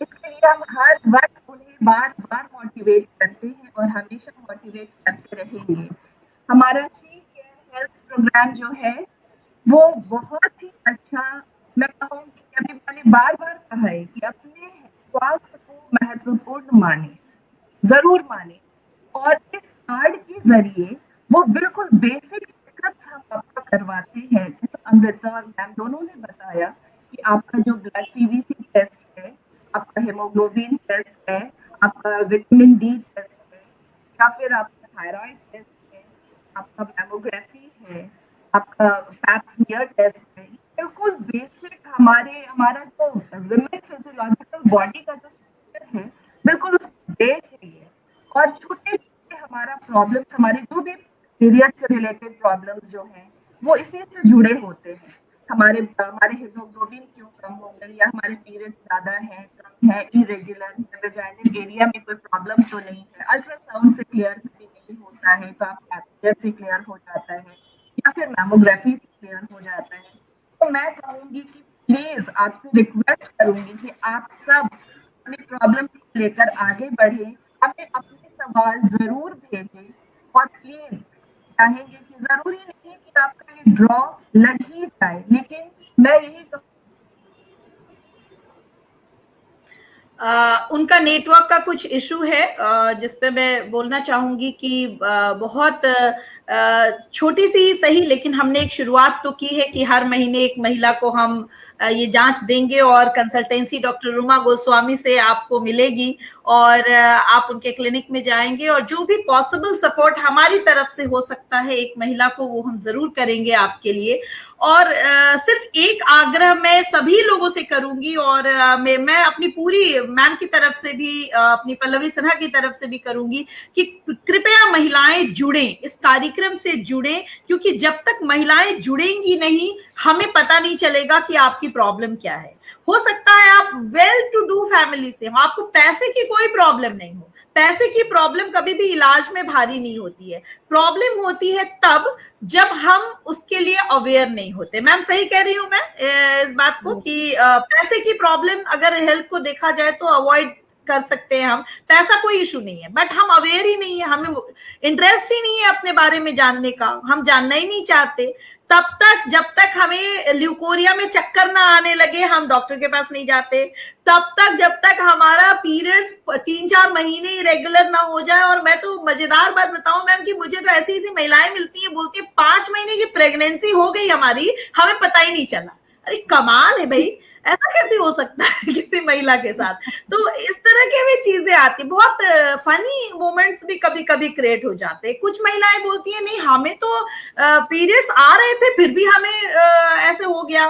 इसके लिए हम हर वक्त उन्हें बार बार मोटिवेट करते हैं और हमेशा मोटिवेट करते रहेंगे। हमारा शी केयर हेल्थ प्रोग्राम जो है वो बहुत ही अच्छा, मैं कहूँगी कि अभी मैंने बार बार कहा है कि अपने स्वास्थ्य को महत्वपूर्ण माने, जरूर माने। और इस कार्ड के जरिए वो बिल्कुल बेसिक चेकअप्स हम आपका करवाते हैं, जैसे अमृता और मैम दोनों ने बताया कि आपका जो ब्लड सीवीसी टेस्ट है, आपका हेमोग्लोबिन टेस्ट है, आपका विटामिन डी टेस्ट है, या फिर आपका थायराइड टेस्ट है, आपका मैमोग्राफी है, आपका पैप स्मीयर टेस्ट है, बिल्कुल बेसिक हमारा जो विमेन फिजियोलॉजिकल बॉडी का जो स्ट्रक्चर है बिल्कुल उस बेस है ये। और छोटे हमारा प्रॉब्लम्स, हमारे जो भी पीरियड से रिलेटेड प्रॉब्लम्स जो हैं वो इसी से जुड़े होते हैं। हमारे हीमोग्लोबिन क्यों कम हो गए, या हमारे पीरियड ज्यादा है, कम है, इरेगुलर, वेजाइनल एरिया में कोई प्रॉब्लम तो नहीं है, अल्ट्रासाउंड से क्लियर भी नहीं होता है तो आप पैप से क्लियर हो जाता है, या फिर मैमोग्राफी से क्लियर हो जाता है। तो मैं कहूँगी कि प्लीज आपसे रिक्वेस्ट करूंगी कि आप सब अपनी प्रॉब्लम्स को लेकर आगे बढ़े, हमें अपने सवाल जरूर भेजें और प्लीज चाहेंगे कि जरूरी नहीं है कि आपका ये ड्रॉ लग ही जाए, लेकिन मैं यही उनका नेटवर्क का कुछ इशू है जिसपे मैं बोलना चाहूंगी कि बहुत छोटी सी सही, लेकिन हमने एक शुरुआत तो की है कि हर महीने एक महिला को हम ये जांच देंगे और कंसल्टेंसी डॉक्टर रुमा गोस्वामी से आपको मिलेगी और आप उनके क्लिनिक में जाएंगे और जो भी पॉसिबल सपोर्ट हमारी तरफ से हो सकता है एक महिला को वो हम जरूर करेंगे आपके लिए। और सिर्फ एक आग्रह मैं सभी लोगों से करूंगी, और मैं अपनी पूरी मैम की तरफ से भी, अपनी पल्लवी सिन्हा की तरफ से भी करूंगी कि कृपया महिलाएं जुड़ें, इस कार्यक्रम से जुड़ें, क्योंकि जब तक महिलाएं जुड़ेंगी नहीं हमें पता नहीं चलेगा कि आपकी प्रॉब्लम क्या है। हो सकता है आप वेल टू डू फैमिली से हो, आपको पैसे की कोई प्रॉब्लम नहीं हो, पैसे की प्रॉब्लम कभी भी इलाज में भारी नहीं होती है। प्रॉब्लम होती है तब जब हम उसके लिए अवेयर नहीं होते। मैम सही कह रही हूं मैं इस बात को कि पैसे की प्रॉब्लम अगर हेल्थ को देखा जाए तो अवॉइड कर सकते हैं हम, पैसा कोई इशू नहीं है, बट हम अवेयर ही नहीं है, हमें इंटरेस्ट ही नहीं है अपने बारे में जानने का, हम जानना ही नहीं चाहते। तब तक जब तक हमें ल्यूकोरिया में चक्कर ना आने लगे हम डॉक्टर के पास नहीं जाते। तब तक जब तक हमारा पीरियड्स 3-4 महीने रेगुलर ना हो जाए, और मैं तो मजेदार बात बताऊं मैम कि मुझे तो ऐसी ऐसी महिलाएं मिलती हैं, बोलती है 5 महीने की प्रेगनेंसी हो गई हमारी, हमें पता ही नहीं चला। अरे कमाल है भाई, ऐसा कैसे हो सकता है किसी महिला के साथ। तो इस तरह की भी चीजें आती, बहुत फनी मोमेंट्स भी कभी कभी क्रिएट हो जाते हैं। कुछ महिलाएं बोलती हैं नहीं हमें तो पीरियड्स आ रहे थे फिर भी हमें ऐसे हो गया,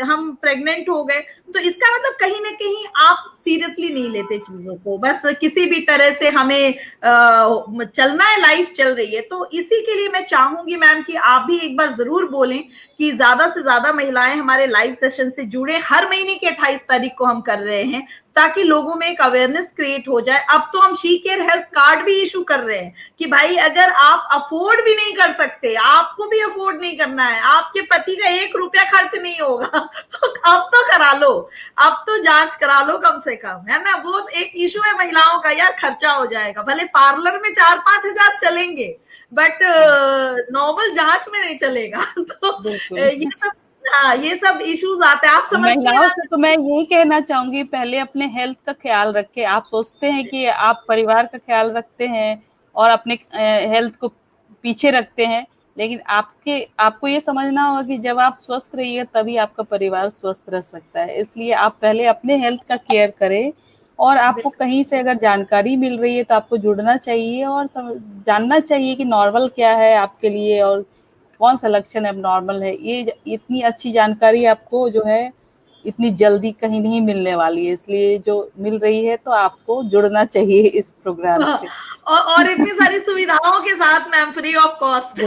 हम प्रेग्नेंट हो गए। तो इसका मतलब कहीं ना कहीं आप सीरियसली नहीं लेते चीजों को, बस किसी भी तरह से हमें चलना है, लाइफ चल रही है। तो इसी के लिए मैं चाहूंगी मैम कि आप भी एक बार जरूर बोलें कि ज्यादा से ज्यादा महिलाएं हमारे लाइव सेशन से जुड़े। हर महीने की 28 तारीख को हम कर रहे हैं ताकि लोगों में एक अवेयरनेस क्रिएट हो जाए। अब तो हम शी केयर हेल्थ कार्ड भी इशू कर रहे हैं कि भाई अगर आप अफोर्ड भी नहीं कर सकते, आपको भी अफोर्ड नहीं करना है, आपके पति का 1 रुपया खर्च नहीं होगा तो अब तो करा लो, अब तो जांच करा लो कम से कम, है ना। वो एक इशू है महिलाओं का, यार खर्चा हो जाएगा, भले पार्लर में 4-5 हजार चलेंगे बट नॉर्मल जांच में नहीं चलेगा। तो ये सब, हाँ ये सब इश्यूज आते हैं, आप समझते हैं। महिलाओं से तो मैं यही कहना चाहूंगी, पहले अपने हेल्थ का ख्याल रखें। आप सोचते हैं कि आप परिवार का ख्याल रखते हैं और अपने हेल्थ को पीछे रखते हैं, लेकिन आपको ये समझना होगा कि जब आप स्वस्थ रहिए तभी आपका परिवार स्वस्थ रह सकता है। इसलिए आप पहले अपने हेल्थ का केयर करें, और आपको कहीं से अगर जानकारी मिल रही है तो आपको जुड़ना चाहिए और जानना चाहिए कि नॉर्मल क्या है आपके लिए और कौन सा लक्षण अब नॉर्मल है। ये इतनी अच्छी जानकारी आपको जो है इतनी जल्दी कहीं नहीं मिलने वाली है, इसलिए जो मिल रही है तो आपको जुड़ना चाहिए इस प्रोग्राम से। और इतनी सारी सुविधाओं के साथ मैम, फ्री ऑफ कॉस्ट।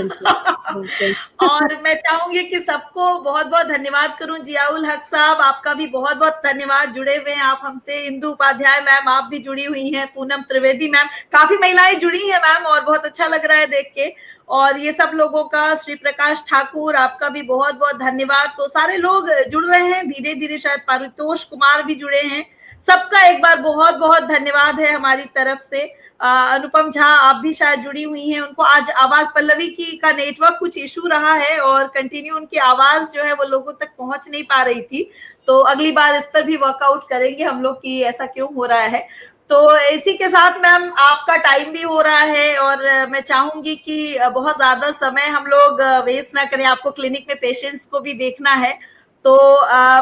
और मैं चाहूंगी कि सबको बहुत बहुत धन्यवाद करूं। जियाउल हक साहब आपका भी बहुत बहुत धन्यवाद, जुड़े हुए हैं आप हमसे। इंदु उपाध्याय मैम आप भी जुड़ी हुई हैं, पूनम त्रिवेदी मैम, काफी महिलाएं जुड़ी हैं मैम और बहुत अच्छा लग रहा है देख के। और ये सब लोगों का, श्री प्रकाश ठाकुर आपका भी बहुत बहुत धन्यवाद। तो सारे लोग जुड़ रहे हैं धीरे धीरे, शायद पारितोष कुमार भी जुड़े हैं। सबका एक बार बहुत बहुत धन्यवाद है हमारी तरफ से। अनुपम झा आप भी शायद जुड़ी हुई हैं, उनको आज आवाज पल्लवी की का नेटवर्क कुछ इशू रहा है और कंटिन्यू उनकी आवाज जो है वो लोगों तक पहुंच नहीं पा रही थी। तो अगली बार इस पर भी वर्कआउट करेंगे हम लोग कि ऐसा क्यों हो रहा है। तो इसी के साथ मैम आपका टाइम भी हो रहा है और मैं चाहूंगी कि बहुत ज्यादा समय हम लोग वेस्ट ना करें, आपको क्लिनिक में पेशेंट्स को भी देखना है। तो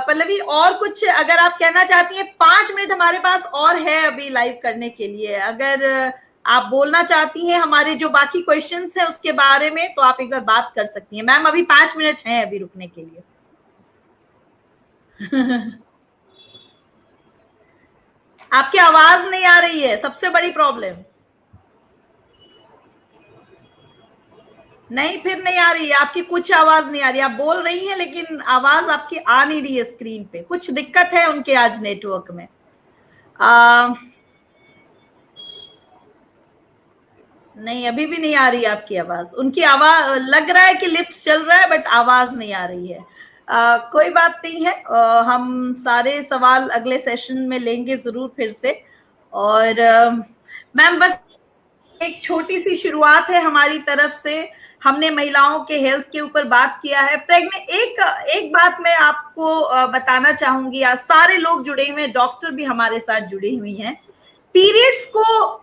पल्लवी और कुछ अगर आप कहना चाहती हैं, 5 मिनट हमारे पास और है अभी लाइव करने के लिए, अगर आप बोलना चाहती हैं हमारे जो बाकी क्वेश्चंस हैं उसके बारे में तो आप एक बार बात कर सकती हैं मैम। अभी 5 मिनट हैं अभी रुकने के लिए। आपकी आवाज नहीं आ रही है, सबसे बड़ी प्रॉब्लम। नहीं, फिर नहीं आ रही है आपकी, कुछ आवाज नहीं आ रही। आप बोल रही हैं लेकिन आवाज आपकी आ नहीं रही है स्क्रीन पे, कुछ दिक्कत है उनके आज नेटवर्क में। नहीं, अभी भी नहीं आ रही आपकी आवाज। उनकी आवाज लग रहा है कि लिप्स चल रहा है बट आवाज नहीं आ रही है। कोई बात नहीं है, हम सारे सवाल अगले सेशन में लेंगे जरूर फिर से। और मैम बस एक छोटी सी शुरुआत है हमारी तरफ से, हमने महिलाओं के हेल्थ के ऊपर बात किया है। एक बात मैं आपको बताना चाहूंगी, आज सारे लोग जुड़े हुए हैं, डॉक्टर भी हमारे साथ जुड़ी हुई हैं। पीरियड्स को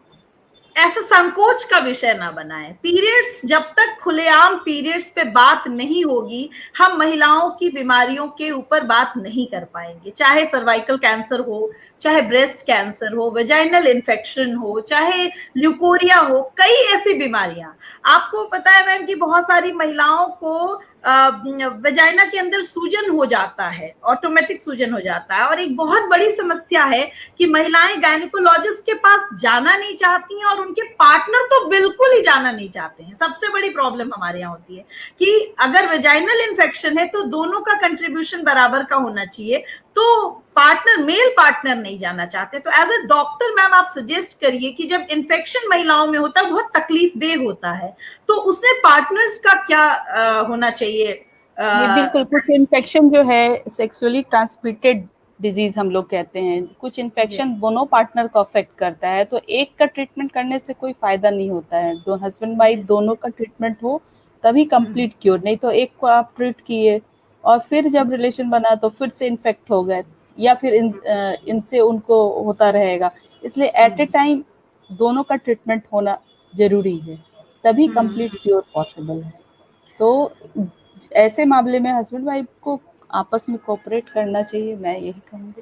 ऐसा संकोच का विषय ना बनाएं। पीरियड्स जब तक खुलेआम पीरियड्स पे बात नहीं होगी, हम महिलाओं की बीमारियों के ऊपर बात नहीं कर पाएंगे। चाहे सर्वाइकल कैंसर हो, चाहे ब्रेस्ट कैंसर हो, वेजाइनल इन्फेक्शन हो, चाहे ल्यूकोरिया हो, कई ऐसी बीमारियां। आपको पता है मैम कि बहुत सारी महिलाओं को वेजाइना के अंदर सूजन हो जाता है, ऑटोमेटिक सूजन हो जाता है, और एक बहुत बड़ी समस्या है कि महिलाएं गायनेकोलॉजिस्ट के पास जाना नहीं चाहती हैं और उनके पार्टनर तो बिल्कुल ही जाना नहीं चाहते हैं। सबसे बड़ी प्रॉब्लम हमारे यहाँ होती है कि अगर वेजाइनल इन्फेक्शन है तो दोनों का कंट्रीब्यूशन बराबर का होना चाहिए, तो पार्टनर, मेल पार्टनर नहीं जाना चाहते। तो एज अ डॉक्टर मैम आप सजेस्ट करिए कि जब इन्फेक्शन महिलाओं में होता है बहुत तकलीफ देह होता है, तो उसमें पार्टनर्स का क्या होना चाहिए? बिल्कुल, कुछ इन्फेक्शन जो है सेक्सुअली ट्रांसमिटेड डिजीज हम लोग कहते हैं, कुछ इन्फेक्शन दोनों पार्टनर को अफेक्ट करता है, तो एक का ट्रीटमेंट करने से कोई फायदा नहीं होता है। दो हस्बैंड वाइफ दोनों का ट्रीटमेंट हो तभी कंप्लीट क्योर, नहीं तो एक को आप ट्रीट किए और फिर जब रिलेशन बना तो फिर से इन्फेक्ट हो गए या फिर इनसे उनको होता रहेगा। इसलिए एट ए टाइम दोनों का ट्रीटमेंट होना जरूरी है, तभी कंप्लीट क्योर पॉसिबल है। तो ऐसे मामले में हस्बैंड वाइफ को आपस में कोऑपरेट करना चाहिए, मैं यही कहूँगी।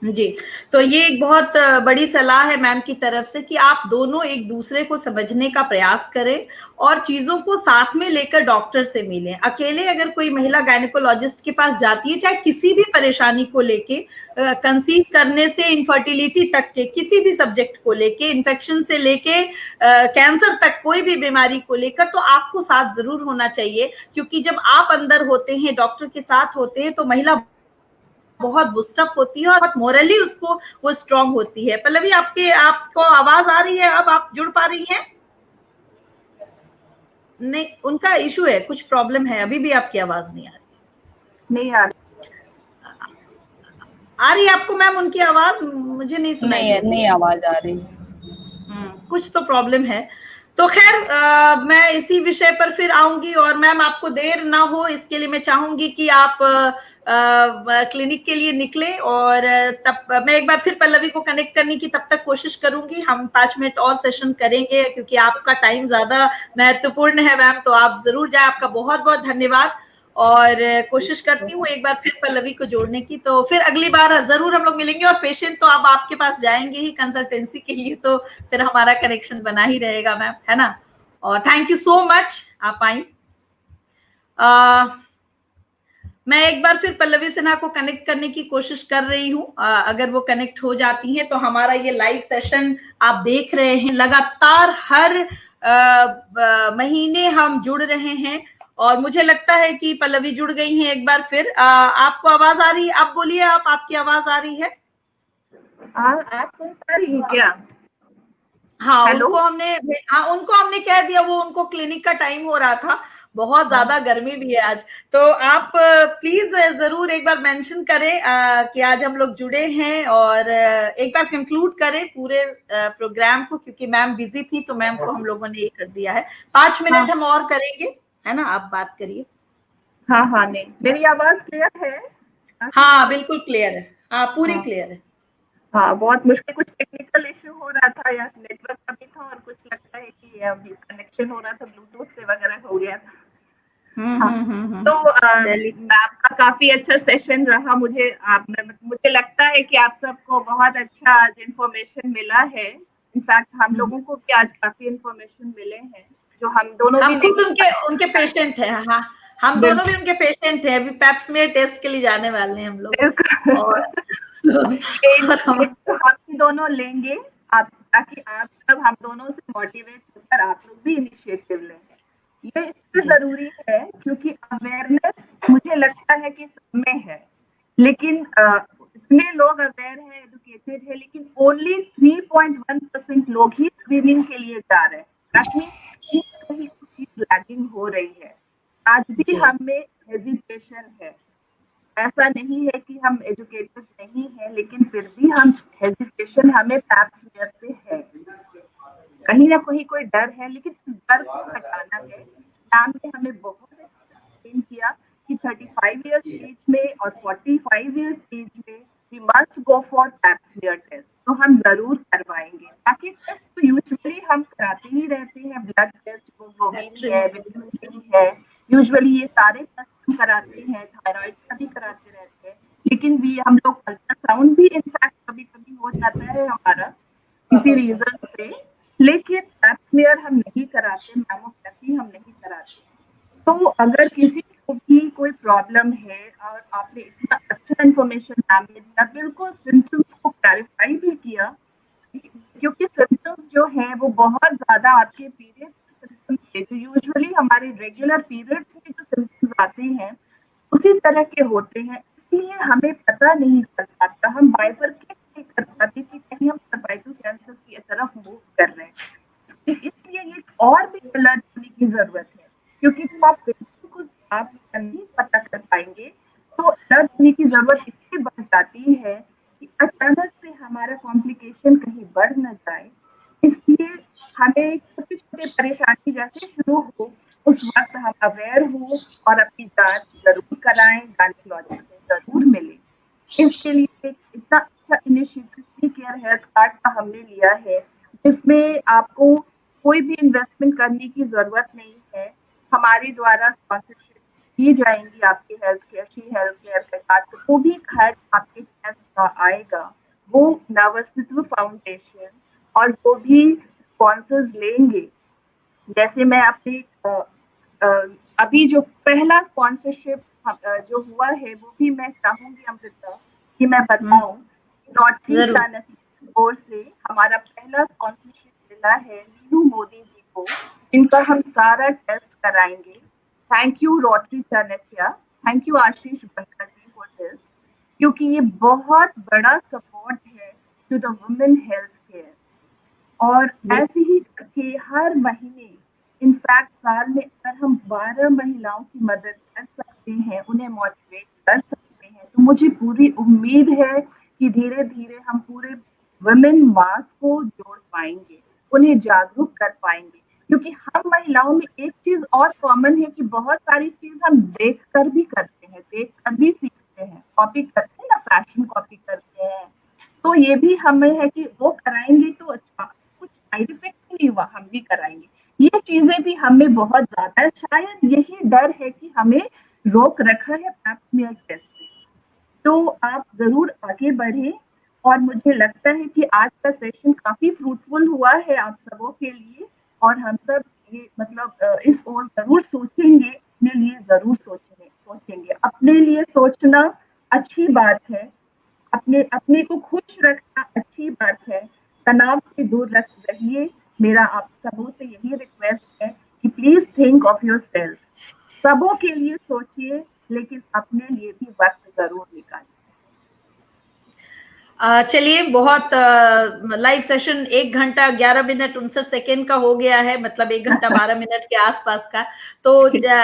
जी, तो ये एक बहुत बड़ी सलाह है मैम की तरफ से कि आप दोनों एक दूसरे को समझने का प्रयास करें और चीजों को साथ में लेकर डॉक्टर से मिलें। अकेले अगर कोई महिला गायनेकोलॉजिस्ट के पास जाती है, चाहे किसी भी परेशानी को लेके, कंसीव करने से इनफर्टिलिटी तक के किसी भी सब्जेक्ट को लेके, इन्फेक्शन से लेके कैंसर तक, कोई भी बीमारी को लेकर, तो आपको साथ जरूर होना चाहिए, क्योंकि जब आप अंदर होते हैं, डॉक्टर के साथ होते हैं, तो महिला बहुत बूस्टअप होती है और बहुत मोरली उसको वो स्ट्रांग होती है। पल्लवी, आपको आवाज आ रही है? अब आप जुड़ पा रही हैं? नहीं, उनका इशू है, कुछ प्रॉब्लम है, अभी भी आपकी आवाज नहीं आ रही। नहीं आ रही आपको मैम उनकी आवाज? मुझे नहीं सुनाई। नहीं आवाज आ रही। कुछ तो प्रॉब्लम है। तो खैर मैं इसी विषय पर फिर आऊंगी, और मैम आपको देर ना हो इसके लिए मैं चाहूंगी कि आप क्लिनिक के लिए निकले, और तब मैं एक बार फिर पल्लवी को कनेक्ट करने की तब तक कोशिश करूंगी। हम 5 मिनट और सेशन करेंगे क्योंकि आपका टाइम ज्यादा महत्वपूर्ण है मैम, तो आप जरूर जाए। आपका बहुत बहुत धन्यवाद, और कोशिश करती हूँ एक बार फिर पल्लवी को जोड़ने की, तो फिर अगली बार जरूर हम लोग मिलेंगे। और पेशेंट तो अब आपके पास जाएंगे ही कंसल्टेंसी के लिए, तो फिर हमारा कनेक्शन बना ही रहेगा मैम, है ना। और थैंक यू सो मच, आप आई। मैं एक बार फिर पल्लवी सिन्हा को कनेक्ट करने की कोशिश कर रही हूँ। अगर वो कनेक्ट हो जाती हैं तो हमारा ये लाइव सेशन आप देख रहे हैं, लगातार हर महीने हम जुड़ रहे हैं, और मुझे लगता है कि पल्लवी जुड़ गई हैं एक बार फिर। आपको आवाज आ रही है? आप बोलिए, आपकी आवाज आ रही है? आप सुन पा रही हैं क्या? हाँ, उनको हमने कह दिया, वो उनको क्लिनिक का टाइम हो रहा था, बहुत ज्यादा गर्मी भी है आज, तो आप प्लीज जरूर एक बार मेंशन करें कि आज हम लोग जुड़े हैं, और एक बार कंक्लूड करें पूरे प्रोग्राम को, क्योंकि मैम बिजी थी तो मैम को हम लोगों ने ये कर दिया है। 5 मिनट हम और करेंगे, है ना। आप बात करिए। हाँ, नहीं, मेरी आवाज क्लियर है? हाँ, बिल्कुल क्लियर है। हाँ, पूरी क्लियर है। हाँ, बहुत मुश्किल, कुछ टेक्निकल इश्यू हो रहा था या नेटवर्क का भी था, और कुछ लगता है कि कनेक्शन हो रहा था ब्लूटूथ से वगैरह हो गया था। तो मैम का काफी अच्छा सेशन रहा। मुझे लगता है कि आप सबको बहुत अच्छा आज इन्फॉर्मेशन मिला है। इनफैक्ट हम लोगों को भी आज काफी इन्फॉर्मेशन मिले हैं, जो हम दोनों भी उनके पेशेंट हैं। हाँ, हम दोनों भी उनके पेशेंट हैं। अभी पैप्समेयर टेस्ट के लिए जाने वाले हैं हम लोग, और हम दोनों लेंगे आप, ताकि आप सब हम दोनों से मोटिवेट होकर आप लोग भी इनिशिएटिव लें। ये इसलिए जरूरी है क्योंकि अवेयरनेस मुझे लगता है कि सब में है, लेकिन इतने लोग अवेयर है, एजुकेटेड है, लेकिन ओनली 3.1% लोग ही स्क्रीनिंग के लिए जा रहे हैं। कहीं चीज लैगिंग हो रही है। आज भी हमें हेजिटेशन है। ऐसा नहीं है कि हम एजुकेटेड नहीं है, लेकिन फिर भी हम हेजिटेशन हमें पैप्समेयर से है। कहीं ना कहीं कोई डर है, लेकिन इस डर को हटाना है। मैम ने हमें बहुत एक्सप्लेन किया कि 35 इयर्स एज में और 45 इयर्स एज में we must go for pap smear test, तो हम जरूर करवाएंगे। बाकी टेस्ट तो यूजुअली हम कराते ही रहते हैं, ब्लड टेस्ट, हीमोग्लोबिन है, विटामिन डी है, यूजुअली ये सारे टेस्ट हम कराते हैं, थायराइड का भी कराते रहते हैं। लेकिन भी हम लोग अल्ट्रासाउंड भी इनफैक्ट कभी कभी हो हो जाता है हमारा किसी रीजन से, लेकिन पैप स्मीयर हम नहीं कराते, मैमोग्राफी हम नहीं कराते। तो अगर किसी को भी कोई प्रॉब्लम है और आपने इतना अच्छा इन्फॉर्मेशन मैम ने दिया, बिल्कुल सिम्टम्स को क्लैरिफाई भी किया, क्योंकि सिम्टम्स जो हैं वो बहुत ज्यादा आपके पीरियड सिम्टम्स से, जो यूजुअली हमारे रेगुलर पीरियड्स में जो सिम्टम्स आते हैं उसी तरह के होते हैं, इसलिए हमें पता नहीं चल पाता, हम बाइफरकेट नहीं कर पाते कि कहीं हम सर्वाइकल कैंसर की तरफ मूव कर रहे हैं। इसलिए ये और भी अलर्ट होने की जरूरत है, क्योंकि जब आप सिम्टम को आप नहीं पता कर पाएंगे तो अलर्ट होने की जरूरत इसलिए बढ़ जाती है कि अचानक से हमारा कॉम्प्लिकेशन कहीं बढ़ न जाए। इसलिए हमें छोटे छोटे परेशानी जैसे शुरू हो उस वक्त हम अवेयर हो और अपनी जांच जरूर कराएं, गायनेकोलॉजिस्ट से जरूर मिलें। इसके लिए एक इतना अच्छा initiative Shri care health card का हमने लिया है, जिसमें आपको कोई भी इन्वेस्टमेंट करने की जरूरत नहीं है, हमारे द्वारा स्पॉन्सरशिप की जाएंगी आपके health care, Shri health care के कार्ड। वो भी खर्च आपके टेस्ट का आएगा, वो नवअस्तित्व फाउंडेशन और वो भी स्पॉन्सर्स लेंगे। जैसे मैं अपने अभी जो पहला स्पॉन्सरशिप जो हुआ है वो भी मैं चाहूंगी अमृता कि मैं बताऊं, रॉटरी चाणक्य की ओर से हमारा पहला स्पॉन्सरशिप मिला है मीनू मोदी जी को, इनका हम सारा टेस्ट कराएंगे। Thank you Rotary Chanakya, thank you Ashish Banka ji for this, क्योंकि ये बहुत बड़ा सपोर्ट है to the women health care. और ऐसे ही करके हर महीने, इनफैक्ट साल में अगर हम 12 महिलाओं की मदद कर सकते हैं, उन्हें मोटिवेट कर सकते हैं, तो मुझे पूरी उम्मीद है कि धीरे धीरे हम पूरे वुमेन मास को जोड़ पाएंगे, उन्हें जागरूक कर पाएंगे। क्योंकि हम महिलाओं में एक चीज और कॉमन है कि बहुत सारी चीज हम देख कर भी करते हैं, देख कर भी सीखते हैं, कॉपी करते हैं ना, फैशन कॉपी करते हैं। तो ये भी हमें है कि वो कराएंगे तो अच्छा, कुछ साइड इफेक्ट नहीं हुआ, हम भी कराएंगे। ये चीजें भी हमें बहुत ज्यादा, शायद यही डर है कि हमें रोक रखा है पैप स्मीयर टेस्ट से। तो आप जरूर आगे बढ़े, और मुझे लगता है कि आज का सेशन काफी फ्रूटफुल हुआ है आप सबों के लिए, और हम सब ये मतलब इस ओर जरूर सोचेंगे, अपने लिए जरूर सोचेंगे। अपने लिए सोचना अच्छी बात है, अपने को खुश रखना अच्छी बात है, तनाव से दूर रहिए। मेरा आप सबों से यही रिक्वेस्ट है कि please think of your self, सबों के लिए सोचिए, लेकिन अपने लिए भी वक्त जरूर निकालिए। चलिए, बहुत लाइव सेशन 1 घंटा 11 मिनट 59 सेकेंड का हो गया है, मतलब 1 घंटा 12 मिनट के आसपास का। तो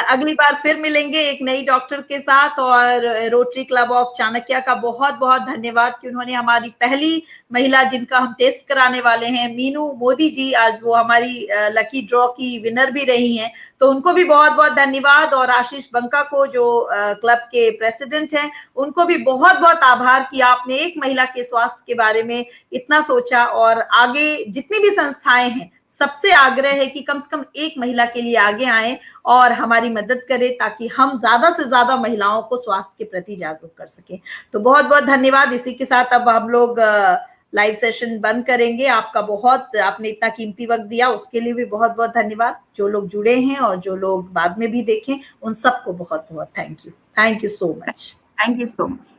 अगली बार फिर मिलेंगे एक नई डॉक्टर के साथ। और रोटरी क्लब ऑफ चाणक्य का बहुत बहुत धन्यवाद कि उन्होंने हमारी पहली महिला जिनका हम टेस्ट कराने वाले हैं, मीनू मोदी जी, आज वो हमारी लकी ड्रॉ की विनर भी रही हैं, तो उनको भी बहुत बहुत धन्यवाद। और आशीष बंका को जो क्लब के प्रेसिडेंट हैं, उनको भी बहुत बहुत आभार कि आपने एक महिला के स्वास्थ्य के बारे में इतना सोचा। और आगे जितनी भी संस्थाएं हैं, सबसे आग्रह है कि कम से कम एक महिला के लिए आगे आए और हमारी मदद करें, ताकि हम ज्यादा से ज्यादा महिलाओं को स्वास्थ्य के प्रति जागरूक कर सकें। तो बहुत बहुत धन्यवाद। इसी के साथ अब हम लोग लाइव सेशन बंद करेंगे। आपने इतना कीमती वक्त दिया, उसके लिए भी बहुत बहुत धन्यवाद। जो लोग जुड़े हैं और जो लोग बाद में भी देखें, उन सबको बहुत बहुत thank you so much. Thank you so much.